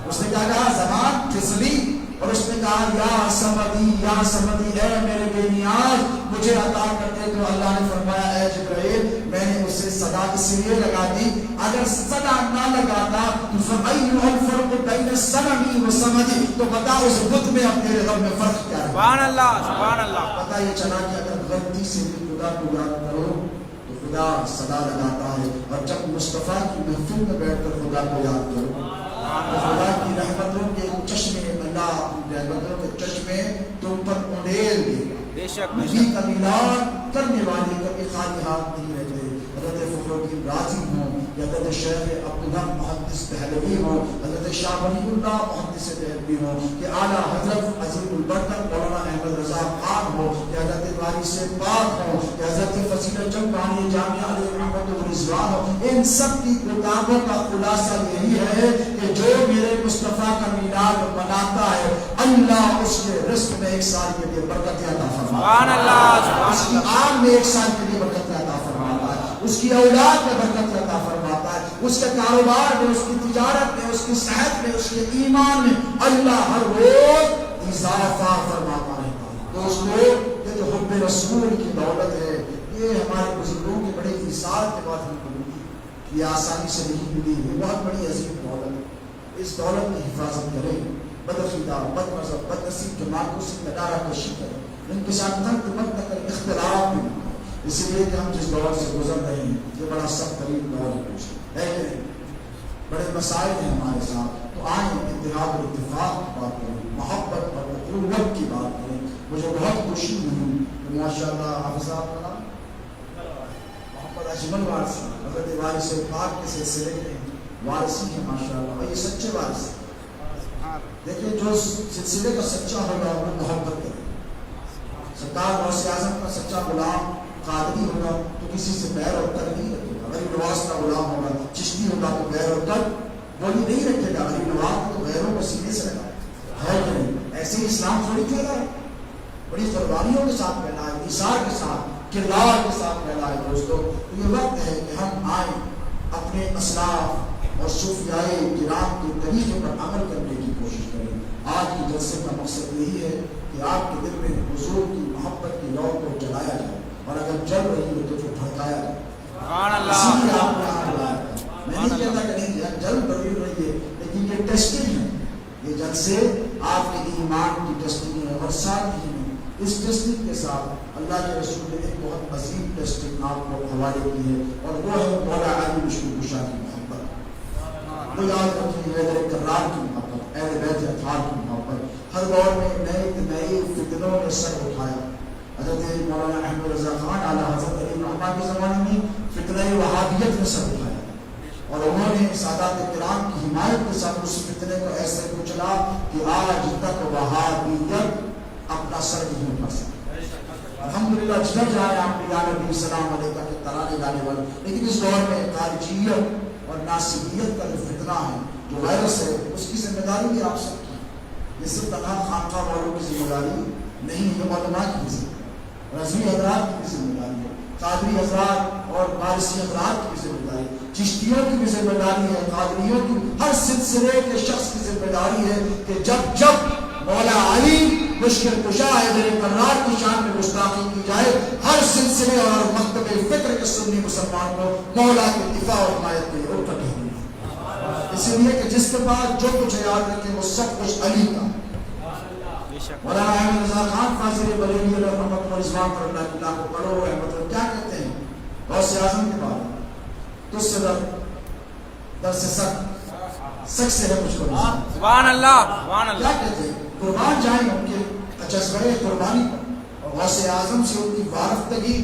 اس نے کیا کہا؟ زبان پھسلی اور اس نے کہا یا سمدی یا سمدی, اے میرے بے نیاز مجھے عطا کر دے. تو اللہ نے فرمایا اے جبرائیل میں نے اسے صدا اس لیے لگا دی, اگر صدا نہ لگاتا تو فَأَيُّ الْفَرْقُ بَيْنَ السَّنَمِ وَالسَّمَدِ, تو بتا اس بت میں اور تیرے رب میں فرق کیا ہے. سبحان اللہ سبحان اللہ. پتہ یہ چلا کہ اگر غلطی سے بھی خدا کو یاد کرو تو خدا صدا لگاتا ہے, اور جب مصطفیٰ کی محفل میں بیٹھ کر خدا کو یاد کرو تو خدا کی رحمتوں کے چشمے اللہ رحمتوں کے چشمے تم پر انڈیل دے. بے شک نبی کا میلاد کرنے والے کبھی خالی ہاتھ نہیں رہتے. حضرت فخر الدین رازی ہوں یا حضرت شیخ عبداللہ محدث دہلوی ہوں, حضرت شاہ ولی اللہ محدث دہلوی ہوں, کہ اعلیٰ حضرت عظیم البرکت مولانا احمد رضا خان ہو, کہ حضرت وارث پاک ہو, کہ حضرت فصیل جنگ بانی جامعہ علیہ رحمت و رضوان ہو, ان سب کی کتابوں کا خلاصہ یہی ہے کہ جو میرے مصطفیٰ کا میلاد مناتا ہے اللہ اس کے رزق میں ایک سال کے لیے برکت عطا فرماتا سبحان اللہ ہے, سبحان اس کی اللہ. آن میں ایک سال کے لیے برکت عطا فرماتا ہے, اس کی اولاد میں برکت عطا فرماتا ہے, اس کے کاروبار میں, اس کی تجارت میں, اس کی صحت میں, اس کے ایمان میں اللہ ہر روز اضافہ فرماتا رہتا ہے. دوستو یہ جو حب رسول کی دولت ہے یہ ہمارے بزرگوں کے بڑے ایثار کے بعد ہم کو ملی, یہ آسانی سے نہیں ملی, یہ بہت بڑی عظیم دولت ہے. اس دولت کی حفاظت کریں, بدعقیدہ بد مذہب بد نصیب جماعتوں سے ندارہ کشی کریں, ان کے ساتھ تنگ مت نہ کریں, اختلاف بھی نہ کریں. اس لیے کہ ہم جس دور سے گزر رہے ہیں یہ بڑا سخت ترین دور ہے کہ نہیں, بڑے مسائل ہیں ہمارے ساتھ. تو آئیں اتحاد اور اتفاق کی بات کریں, محبت اور اخوت کی بات کریں. مجھے بہت خوشی ہوئی کہ ماشاء اللہ حافظ صاحب کا نام محمد اجمل وارثی حضرت وارث پاک کے سلسلے میں وارثی ہیں ماشاء اللہ, اور یہ سچے وارث ہیں. دیکھیں جو سلسلے کا سچا ہوگا وہ محبت کرے. سرکار غوث اعظم کا سچا غلام قادری ہوگا تو کسی سے بیر اور تر نہیں رکھے گا. غریب نواز کا غلام ہوگا, چشتی ہوگا تو بیر اور تر بولی نہیں رکھے گا. غریب نواز کو تو غیروں کو سینے سے رکھا ہے کہ نہیں. ایسے ہی اسلام تھوڑی پھیلا ہے, بڑی قربانیوں کے ساتھ پھیلا ہے, ایثار کے ساتھ, کردار کے ساتھ پھیلا ہے. دوستو یہ وقت ہے کہ ہم آئیں اپنے اسلاف اور صوفیائے کرام کے طریقے پر عمل کرنے کی کوشش کریں. آج کے جلسے کا مقصد یہی ہے کہ آپ کے دل میں حضور کی محبت کی لو کو جلایا جائے, اور اگر جل رہی ہے تو بھڑکایا جائے. سبحان اللہ. اسی لیے آپ نے یہاں بلایا. میں نہیں کہتا کہ نہیں جل رہی ہے, لیکن یہ ٹیسٹنگ ہے. یہ جلسے آپ کے ایمان کی ٹیسٹنگ ہے, اور ساتھ ہی اس ٹیسٹنگ کے ساتھ اللہ کے رسول نے ایک بہت عظیم ٹیسٹنگ آپ کو حوالے کی ہے, اور وہ ہے مولا علی مشکل کشا کی محبت. وہ یاد رکھیے حیدر کرار کی محبت, اہل بیت اطہار کی محبت. ہر دور میں نئے نئے فتنوں نے سر اٹھایا. حضرت مولانا احمد رضا خان اعلیٰ حضرت علی رحمٰ کے زمانے میں فتنہ وہابیت نے سر اٹھایا, اور انہوں نے سادات کرام کی حمایت کے ساتھ اس فتنے کو ایسے کچلا کہ آج تک وہابیت اپنا سر نہیں اٹھا سکتی. الحمدللہ جدھر جائے آپ یا نبی السلام علیکہ کے ترانے گانے والے, لیکن اس دور میں خارجیت اور ناصبیت کا جو فتنہ ہے, جو وائرس ہے اس کی ذمہ داری بھی آپ سب کی. یہ صرف تنہا خانقاہ والوں کی ذمہ داری نہیں، یہ علماء کی ذمہ داری، رضوی حضرات کی بھی ذمہ داری ہے، قادری حضرات اور بارسی حضرات کی بھی ذمہ داری، چشتیوں کی بھی ذمہ داری ہے، قادریوں کی، ہر سلسلے کے شخص کی ذمہ داری ہے کہ جب مولا علی مشکل کشا حیدر کرار کی شان میں گستاخی کی جائے، ہر سلسلے اور مکتب فکر کے سنی مسلمان کو مولا کے دفاع اور حمایت کے لیے اٹھے. اسی لیے کہ جس کے پاس جو کچھ یاد رکھے وہ سب کچھ علی کا. مولانا احمد رضا خان فاضل بریلوی علیہ رحمۃ اللہ رضوان پر اللہ کو پڑھو رحمت اللہ کیا کہتے ہیں غوث اعظم کے بارے میں. تو اس سے در سے سک سے ہے مجھ کو سبحان اللہ سبحان اللہ. کیا کہتے ہیں قربان جائیں ان کے جذبہ قربانی پر اور غوث اعظم سے ان کی وابستگی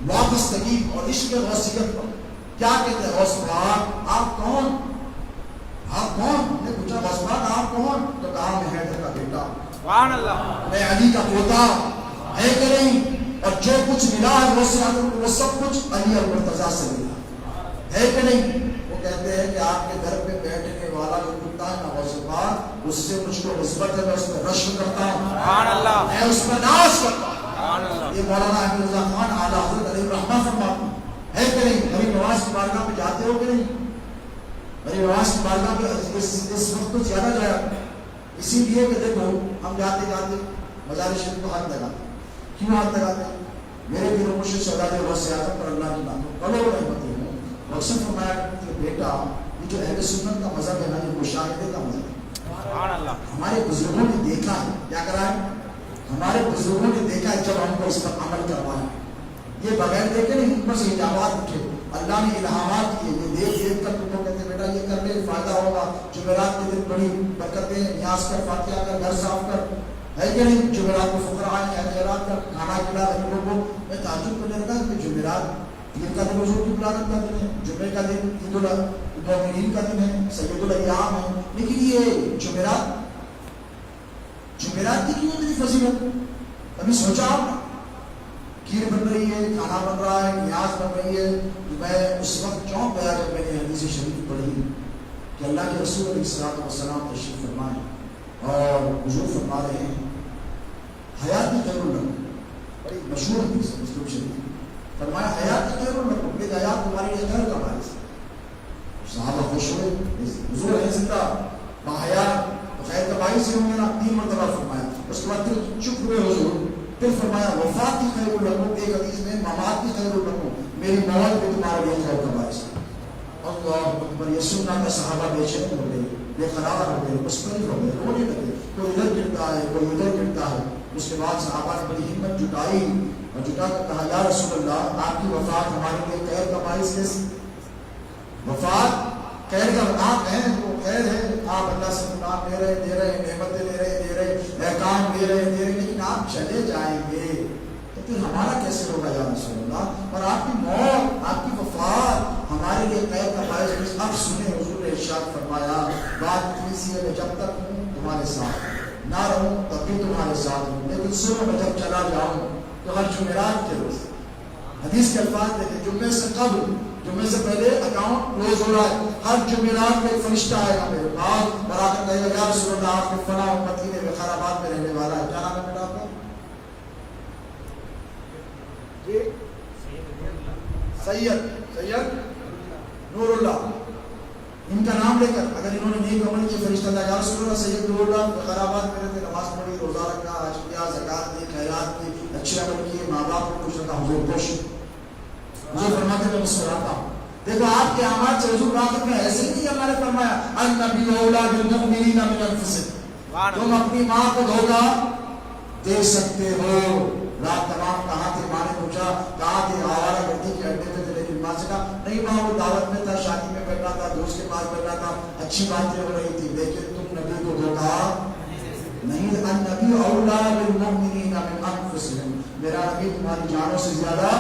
وابستگی اور عشق غوثیت پر. کیا کہتے ہیں غوث پاک آپ کون؟ آپ کون؟ نے پوچھا غوث پاک آپ کون؟ تو کہا میں حیدر کا بیٹا، سبحان اللہ، میں علی کا پوتا ہے کہ نہیں، اور جو کچھ ملا ہے غوث اعظم کو وہ سب کچھ علی اور مرتضیٰ سے ملا ہے کہ نہیں. وہ کہتے ہیں کہ آپ کے گھر پہ بیٹھنے والا جو کتا ہے نا غوث پاک، اس سے مجھ کو نسبت ہے، میں اس پہ رشک کرتا ہوں، سبحان اللہ، میں اس پہ ناز کرتا ہوں. سبحان اللہ. یہ مولانا احمد رضا خان اعلیٰ حضرت علیہ الرحمہ فرماتے ہیں کہ نہیں. غریب نواز کی بارگاہ پہ جاتے ہو کہ نہیں؟ غریب نواز کی بارگاہ پہ اس وقت تو زیادہ جایا، اسی لیے کہ دیکھو ہم جاتے جاتے مزار شریف کو ہاتھ لگاتے. کیوں ہاتھ لگاتے ہیں؟ میرے دل و مرشد سعادت غوث اعظم پر اللہ کی نعمت کروڑ رحمتیں ہوں. مقصد فرمایا کہ بیٹا یہ جو اہل سنت کا مذہب ہے نا، یہ مشاہدے کا مذہب ہے. سبحان اللہ. ہمارے بزرگوں نے دیکھا ہے، کیا کرا ہے؟ ہمارے بزرگوں نے دیکھا ہے، جب ہم کو اس پر عمل کروایا. یہ بغیر دیکھے نہیں، اوپر سے الہامات اٹھے، اللہ نے الہامات کیے. یہ دیکھ دیکھ کر تم کو کہتے ہیں بیٹا یہ کر لے فائدہ ہوگا، جمعرات کے دن بڑی برکتیں، نیاز کر، فاتحہ کر، گھر صاف کر، ہے کہ نہیں؟ جمعرات کو فقراء خیرات کر، کھانا کھلا غریبوں کو. میں تعجب کرنے لگا کہ جمعرات عید کا دن حضور کی ولادت کا دن ہے، جمعے کا دن عید المومنین کا دن ہے، سید الایام ہے، لیکن یہ جمعرات کی کیوں اتنی فضیلت؟ ابھی سوچا آپ نے؟ کھیر بن رہی ہے، کھانا بن رہا ہے، نیاز بن رہی ہے. میں اس وقت چونک گیا جب میں نے حدیث شریف پڑھی کہ اللہ کے رسول علیہ الصلوۃ والسلام تشریف فرمائے اور حضور فرما رہے ہیں حیات خیر لکم، بڑی مشہور حدیث ہے مسلم شریف. فرمایا حیات خیر لکم، یہ حیات تمہارے لیے خیر کا باعث ہے. صحابہ خوش ہوئے، حضور ہے زندہ باحیات خیر کا باعث ہوں گے نا. 3 مرتبہ فرمایا. اس کے بعد پھر چپ ہوئے حضور، پھر فرمایا وفات کی خیر لکم، ایک حدیث میں ممات کی خیر لکم، میری موت بھی تمہارے لیے خیر کا باعث ہے. اللہ اکبر. یہ سننا کا صحابہ بے چین ہو گئے، بے قرار ہو گئے، مسترب ہو گئے، رونے لگے. کوئی ادھر گرتا ہے، کوئی ادھر گرتا ہے. اس کے بعد صحابہ نے بڑی ہمت جٹائی اور جٹا کر کہا یا رسول اللہ آپ کی وفات ہمارے لیے خیر کا باعث کیسے؟ وفات خیر کا آپ ہیں، وہ خیر ہے. آپ اللہ سے نام دے رہے نعمتیں دے رہے احکام دے رہے لیکن آپ چلے جائیں گے تو پھر ہمارا کیسے ہوگا یا رسول اللہ؟ اور آپ کی موت، آپ کی وفات ہمارے لیے خیر کا باعث. اب سنیں حضور نے ارشاد فرمایا بات اتنی سی ہے کہ جب تک ہوں تمہارے ساتھ نہ رہوں تب بھی تمہارے ساتھ ہوں، لیکن سنو میں جب چلا جاؤں تو ہر جمعرات کے روز حدیث کے الفاظ دیکھیں، جمعے سے قبل، جمعے سے پہلے اکاؤنٹ کلوز ہو رہا ہے، ہر جمعرات میں ایک فرشتہ آئے گا میرے پاس اور آ کر کہے گا یا رسول اللہ آپ کے فلاں امتی میں وقار آباد میں رہنے والا ہے. کیا نام ہے بیٹا آپ کا؟ جی سید نور اللہ. ان کا نام لے کر اگر انہوں نے نیک عمل کیا فرشتہ اللہ یا رسول اللہ سید نور اللہ وقار آباد میں رہتے، نماز پڑھی، روزہ رکھا، حج کیا، زکات دی، خیرات کی، اچھے عمل کیے، ماں باپ کو کچھ رکھا، حضور خوش. مجھے فرماتے میں مسکراتا ہوں. دیکھو آپ کے اعمال سے حضور آخر میں ایسے نہیں اللہ نے فرمایا النبی اولیٰ بالمؤمنین من انفسہم، تم اپنی ماں کو دھوکہ دے سکتے ہو. رات تمام کہاں تھے؟ ماں نے پوچھا کہاں تھے؟ آوارہ گردی کے اڈے پہ تھے. لیکن ماں سے کہا نہیں ماں وہ دعوت میں تھا، شادی میں بیٹھا تھا، دوست کے پاس بیٹھا تھا، اچھی باتیں ہو رہی تھی، لیکن تم نبی کو دھوکہ نہیں. النبی اولیٰ بالمؤمنین من انفسہم، میرا نبی تمہاری جانوں سے زیادہ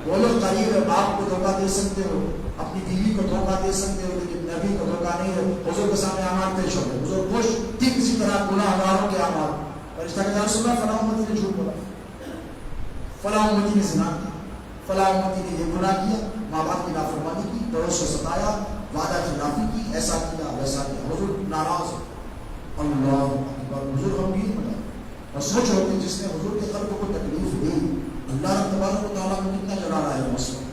بولو قریب ہے. باپ کو دھوکہ دے سکتے ہو، اپنی بیوی کو دھوکہ دے سکتے ہو، لیکن نبی کو دھوکہ نہیں ہے. حضور کے سامنے اعمال پیش ہو گئے، حضور خوش ٹھیک اسی طرح گناہ گاروں کے اعمال. فرشتہ کہا یا رسول اللہ فلاں امتی نے جھوٹ بولا، فلاں امتی نے زنا کی، فلاں امتی نے یہ گناہ کیا، ماں باپ کی نافرمانی کی، پڑوس کو ستایا، وعدہ خلافی کی، ایسا کیا ویسا کیا، حضور ناراض ہو. اللہ اکبر. حضور غمگین ہو گئے اور سوچ رہے تھے جس نے حضور کے قلب کو تکلیف دی اللہ تبارک و تعالیٰ کو کتنا جلا رہا ہے اس وقت.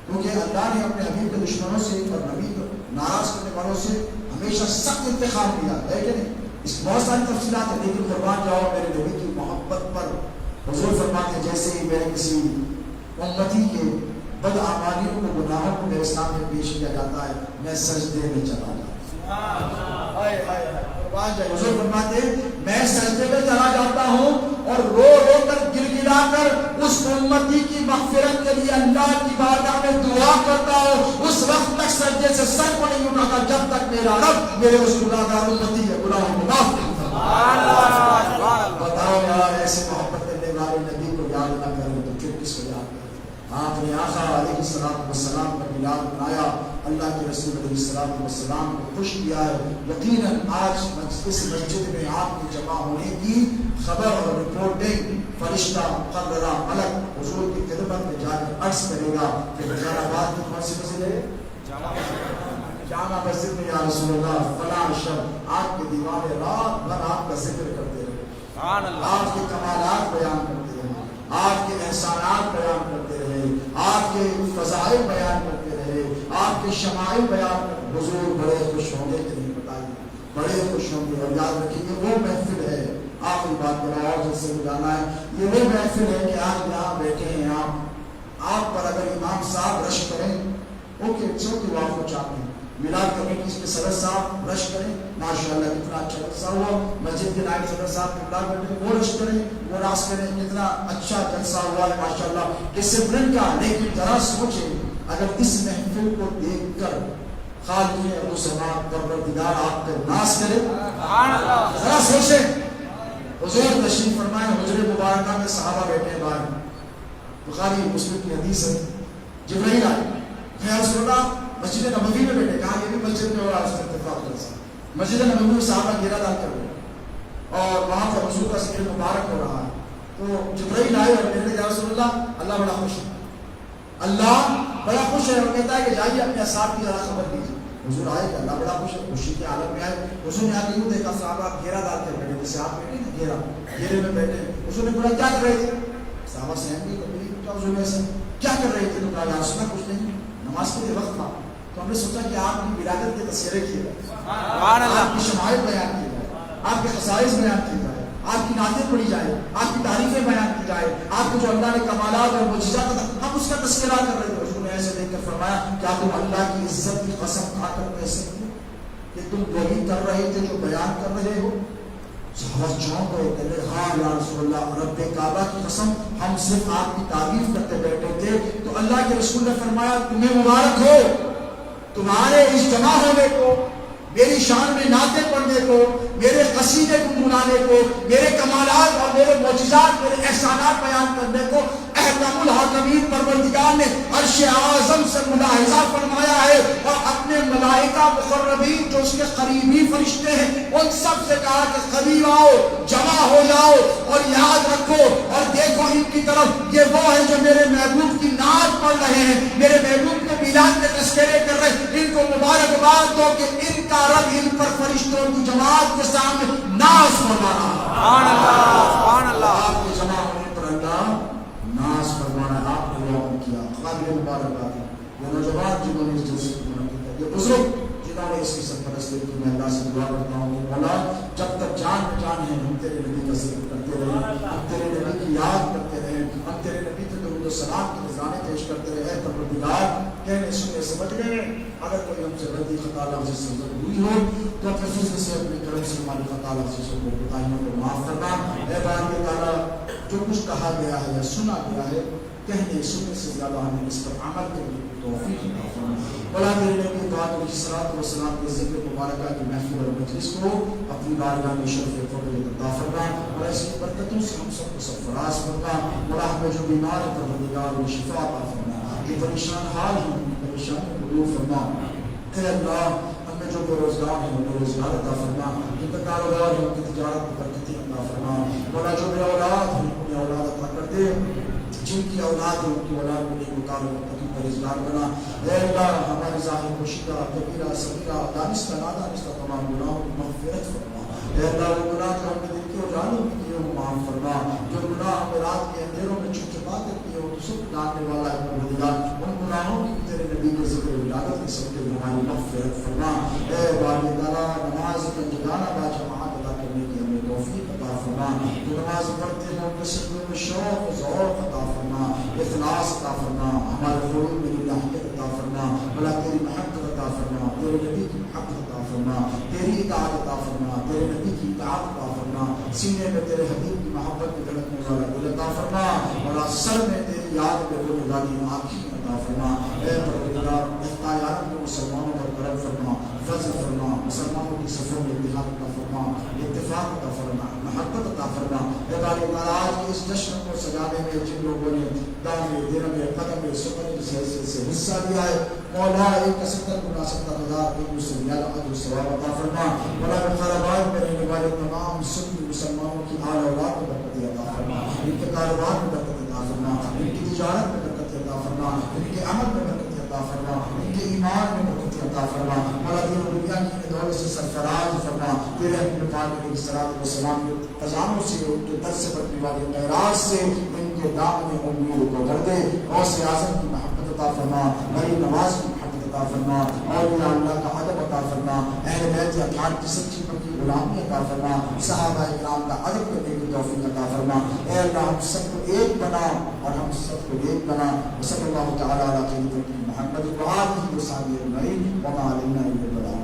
کیونکہ اللہ نے اپنے حبیب کے دشمنوں سے اور نبی کو ناراض کرنے والوں سے ہمیشہ سخت انتخاب دیا ہے کہ نہیں. اس بہت ساری تفصیلات ہیں لیکن قربان جاؤ میرے نبی کی محبت پر. حضور فرماتے ہیں جیسے ہی میرے کسی امتی کے بدعمالیوں کو گناہوں کو میرے سامنے پیش کیا جاتا ہے میں سجدے میں چلا جاتا ہوں. حضور فرماتے ہیں میں سجدے میں چلا جاتا ہوں اور رو رو کر گر گرا کر اس امتی کی مغفرت کے لیے اللہ کی بارگاہ میں دعا کرتا ہوں. اس وقت تک سجدے سے سر کو نہیں اٹھاتا جب تک میرا رب میرے اس گناہگار امتی کے گناہوں کو معاف نہیں کرتا. بتاؤ یار ایسے محبت کرنے والے نبی کو یاد نہ کریں تو پھر کس کو یاد کریں. آپ نے آقا علیہ السلام کا میلاد بنایا, اللہ کے رسول علیہ السلام کو خوش کیا ہے. یقیناً آج اس مسجد میں آپ کے جمع ہونے کی خبر اور رپورٹنگ فرشتہ مقررہ ملک حضور کی خدمت میں جا کر عرض کرے گا کہ حیدرآباد کی کون سی مسجد ہے؟ جامع مسجد میں یا رسول اللہ فلاں شب آپ کے دیوانے رات بھر آپ کا ذکر کرتے رہے, آپ کے کمالات بیان کرتے رہے, آپ کے احسانات بیان کرتے رہے, آپ کے فضائل بیان کرتے رہے, آپ کے شمائل بیان کرتے. حضور بڑے خوش ہوں گے کہ نہیں بتائیے, بڑے خوش ہوں گے. اور یاد رکھیے یہ وہ محفل ہے, آخری بات بڑا اور جس سے جانا ہے, یہ وہ محفل ہے کہ آپ یہاں بیٹھے ہیں, آپ پر اگر امام صاحب رش کریں اوکے کہ وہ آپ کو چاہتے ہیں, میلاد کمیٹی کے صدر صاحب رش کریں ماشاءاللہ کتنا اچھا جلسہ ہوا, مسجد کے نائب صدر صاحب کے بلاک بیٹھے وہ رش کریں وہ راس کریں کتنا اچھا جلسہ ہوا ہے ماشاءاللہ ڈسپلن کا. لیکن ذرا سوچیں اگر اس محفل کو دیکھ کر خالق ابو سماعت پروردگار آپ کا ناز کرے, ذرا سوچیں. حضور تشریف فرمائے, حجر مبارکہ میں صحابہ بیٹھے ہیں باہر, بخاری مسلم کی حدیث ہے, جبرائیل آئے یا رسول اللہ مسجد نبوی میں بیٹھے, کہا یہ بھی مسجد میں ہو رہا ہے اس کا اتفاق جلسہ. مسجد نبوی میں صحابہ گھیرا ڈال کر گئے اور وہاں پر حضور کا ذکر مبارک ہو رہا ہے. تو جبرائیل آئے اور کہتے ہیں یا رسول اللہ بڑا خوش ہے, اللہ بڑا خوش ہے, اور کہتا ہے کہ جائیے اپنے اصحاب کی ذرا خبر دیجیے. حضور آئے کہ اللہ بڑا خوش ہے, خوشی کے عالم میں آئے. حضور نے آگے یوں دیکھا صحابہ گھیرا ڈال کر بیٹھے, جیسے آپ بیٹھے نا گھیرا, گھیرے میں بیٹھے. حضور نے بولا کیا کر رہے تھے؟ صحابہ سہم گئے کیا حضور ایسے کیا کر رہے تھے؟ تو کہا یا رسول اللہ کچھ نہیں, نماز کے لیے وقت تھا تو ہم نے سوچا کہ آپ کی ولادت کے تذکرے کیے جائے, آپ کی شمائل بیان کی جائے, آپ کے خصائص بیان کی جائے, آپ کی نعتیں پڑھی جائے, آپ کی تعریفیں بیان کی جائے, آپ کو جو اللہ نے کمالات اور معجزات ہم اس کا تذکرہ کر رہے تھے. حضور نے ایسے دیکھ کر فرمایا کیا تم اللہ کی عزت کی قسم کھا کر کہہ سکتے کہ تم وہی کر رہے تھے جو بیان کر رہے ہو؟ صحابہ چونک گئے, کہتے ہاں یا رسول اللہ رب کعبہ کی قسم ہم صرف آپ کی تعریف کرتے بیٹھے تھے. تو اللہ کے رسول نے فرمایا تمہیں مبارک ہو, تمہارے اس جمع ہونے کو, میری شان میں نعتیں پڑھنے کو, میرے قصیدے گنگنانے کو, میرے کمالات اور میرے معجزات میرے احسانات بیان کرنے کو احکم الحاکمین پروردگار نے عرش اعظم سے ملاحظہ فرمایا ہے, اور اپنے ملائکہ مقربین جو اس کے قریبی فرشتے ہیں ان سب سے کہا کہ قریب آؤ, جمع ہو جاؤ اور یاد رکھو اور دیکھو ان کی طرف, یہ وہ ہیں جو میرے محبوب کی نعت پڑھ رہے ہیں, میرے محبوب کے میلاد کے تذکرے کر رہے ہیں. ان کو مبارکباد دو کہ ان کا رب ان پر فرشتوں کی جماعت کے سامنے ناز فرما رہا ہے. سبحان اللہ, سبحان اللہ. آپ کے جمع ہونے پر اللہ ناز فرمانا, آپ نے بیان کیا, قابل مبارکباد ہے. یہ نوجوان جنہوں نے اس جلسے کو منعقد کیا, یہ بزرگ جنہوں نے اس کی سرپرستی کی, میں اللہ سے دعا کرتا ہوں کہ مولا جب تک جان پہچان ہے ہم تیرے نبی کا ذکر کرتے رہیں, ہم تیرے نبی کی یاد کرتے رہیں, ہم تیرے نبی کے درود و سلام کے نذرانے پیش کرتے رہے. پروردگار کہنے سننے سمجھ گئے, اگر کوئی ہم سے غلطی خطا لفظ سے ہوئی ہو تو اپنے فضل سے اپنے کرم سے ہماری خطا لفظ سے کوتاہیوں کو معاف کرنا. اے بارک تعالیٰ جو کچھ کہا گیا ہے یا سنا گیا ہے کہنے سننے سے زیادہ ہمیں اس پر عمل کرنے کی توفیق عطا فرما. بلا میرے نبی پاک علیہ الصلوۃ والسلام کے ذکر مبارکہ کی محفل اور مجلس کو اپنی بارگاہ میں شرف فضل عطا فرما, اور اس کی برکتوں سے ہم سب کو سرفراز فرما. بلا ہمیں جو بیمار ہے پروردگار وہ شفا عطا فرما, جو پریشان حال ہیں ان کی پریشانی کو دور فرما. اے اللہ ہمیں جو بے روزگار ہیں وہ روزگار عطا فرما, جن کا کاروبار ہے ان کی تجارت میں برکتیں عطا فرما. بلا جو بے اولاد ہیں انہیں اولاد عطا کر دے, جن کی اولاد ہے ان کی اولاد کو نیک وکار اور پرہیزگار بنا. اے اللہ ہمارے ظاہر پوشیدہ کبیرہ صغیرہ دانستہ نادانستہ تمام گناہوں کی مغفرت فرما. اے اللہ وہ گناہ جو ہم نے دل کے اجالوں میں کیے وہ معاف فرما. جو گناہ ہم نے رات کے اندھیروں میں چھپ چھپا کر کیے وہ تو سب جاننے والا ہے پروردگار. ان گناہوں کی تیرے نبی کے ذکر ولادت کے سب کے ہماری مغفرت فرما. اے باری تعالیٰ نماز میں جگانا با جماعت ادا کرنے کی ہمیں توفیق عطا فرما. جو نماز پڑھتے ہیں ان کے سجدوں میں شوق و ذوق عطا فرما, اخلاص عطا فرما. ہمارے قلوب میں الہیت عطا فرما. بھلا تیری محبت عطا فرما, تیرے نبی کی محبت عطا فرما, تیری اطاعت عطا فرما, تیرے نبی کی اطاعت عطا فرما. سینے میں تیرے حبیب کی محبت میں دھڑکنے والا دل عطا فرما. اور سر میں تیری یاد میں ہونے والی آنکھیں عطا فرما. اے پروردگار اختیارات میں مسلمانوں پر کرم فرما, فضل فرما. مسلمانوں کی صفوں میں اتحاد عطا فرما, اتفاق عطا فرما, محبت عطا فرما. اے باری تعالیٰ آج کے اس جشن کو سجانے میں جن لوگوں نے دان میں دن میں قدم میں سفر کی حیثیت سے حصہ لیا ہے مولا 71,70,000 ایک سے زیادہ اجر و ثواب عطا فرما. مولا خیرات میں رہنے والے تمام سنی مسلمانوں کی آل اولاد میں برکت عطا فرما. ان کے کاروبار میں برکت عطا فرما, ان کی تجارت میں برکت عطا فرما, ان کے عمل میں برکت عطا فرما, ان کے ایمان میں برکت عطا فرما. مولا دین و دنیا کی دولت سے سرفراز فرما. تیرے حبیب پاک علیہ الصلوۃ والسلام کے خزانوں سے, ان کے در سے بڑھنے والے معراج سے ان کے دامن امید کو بھر دے. غوث اعظم کی محبت عطا فرما, بڑی نواز کی محبت عطا فرما, اولیاء اللہ کا ادب عطا فرما, اہل بیت اطہار کی سچی پکی غلامی عطا فرما, صحابہ کرام کا ادب کرنے کی توفیق عطا فرما. اے اللہ ہم سب کو ایک بنا اور ہم سب کو ایک بنا. صلی اللہ تعالیٰ علیہ سیدنا محمد وآلہ وصحبہ اجمعین وما علینا الا البلاغ.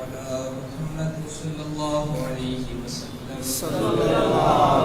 محمد صلی اللہ علیہ وسلم. صلی اللہ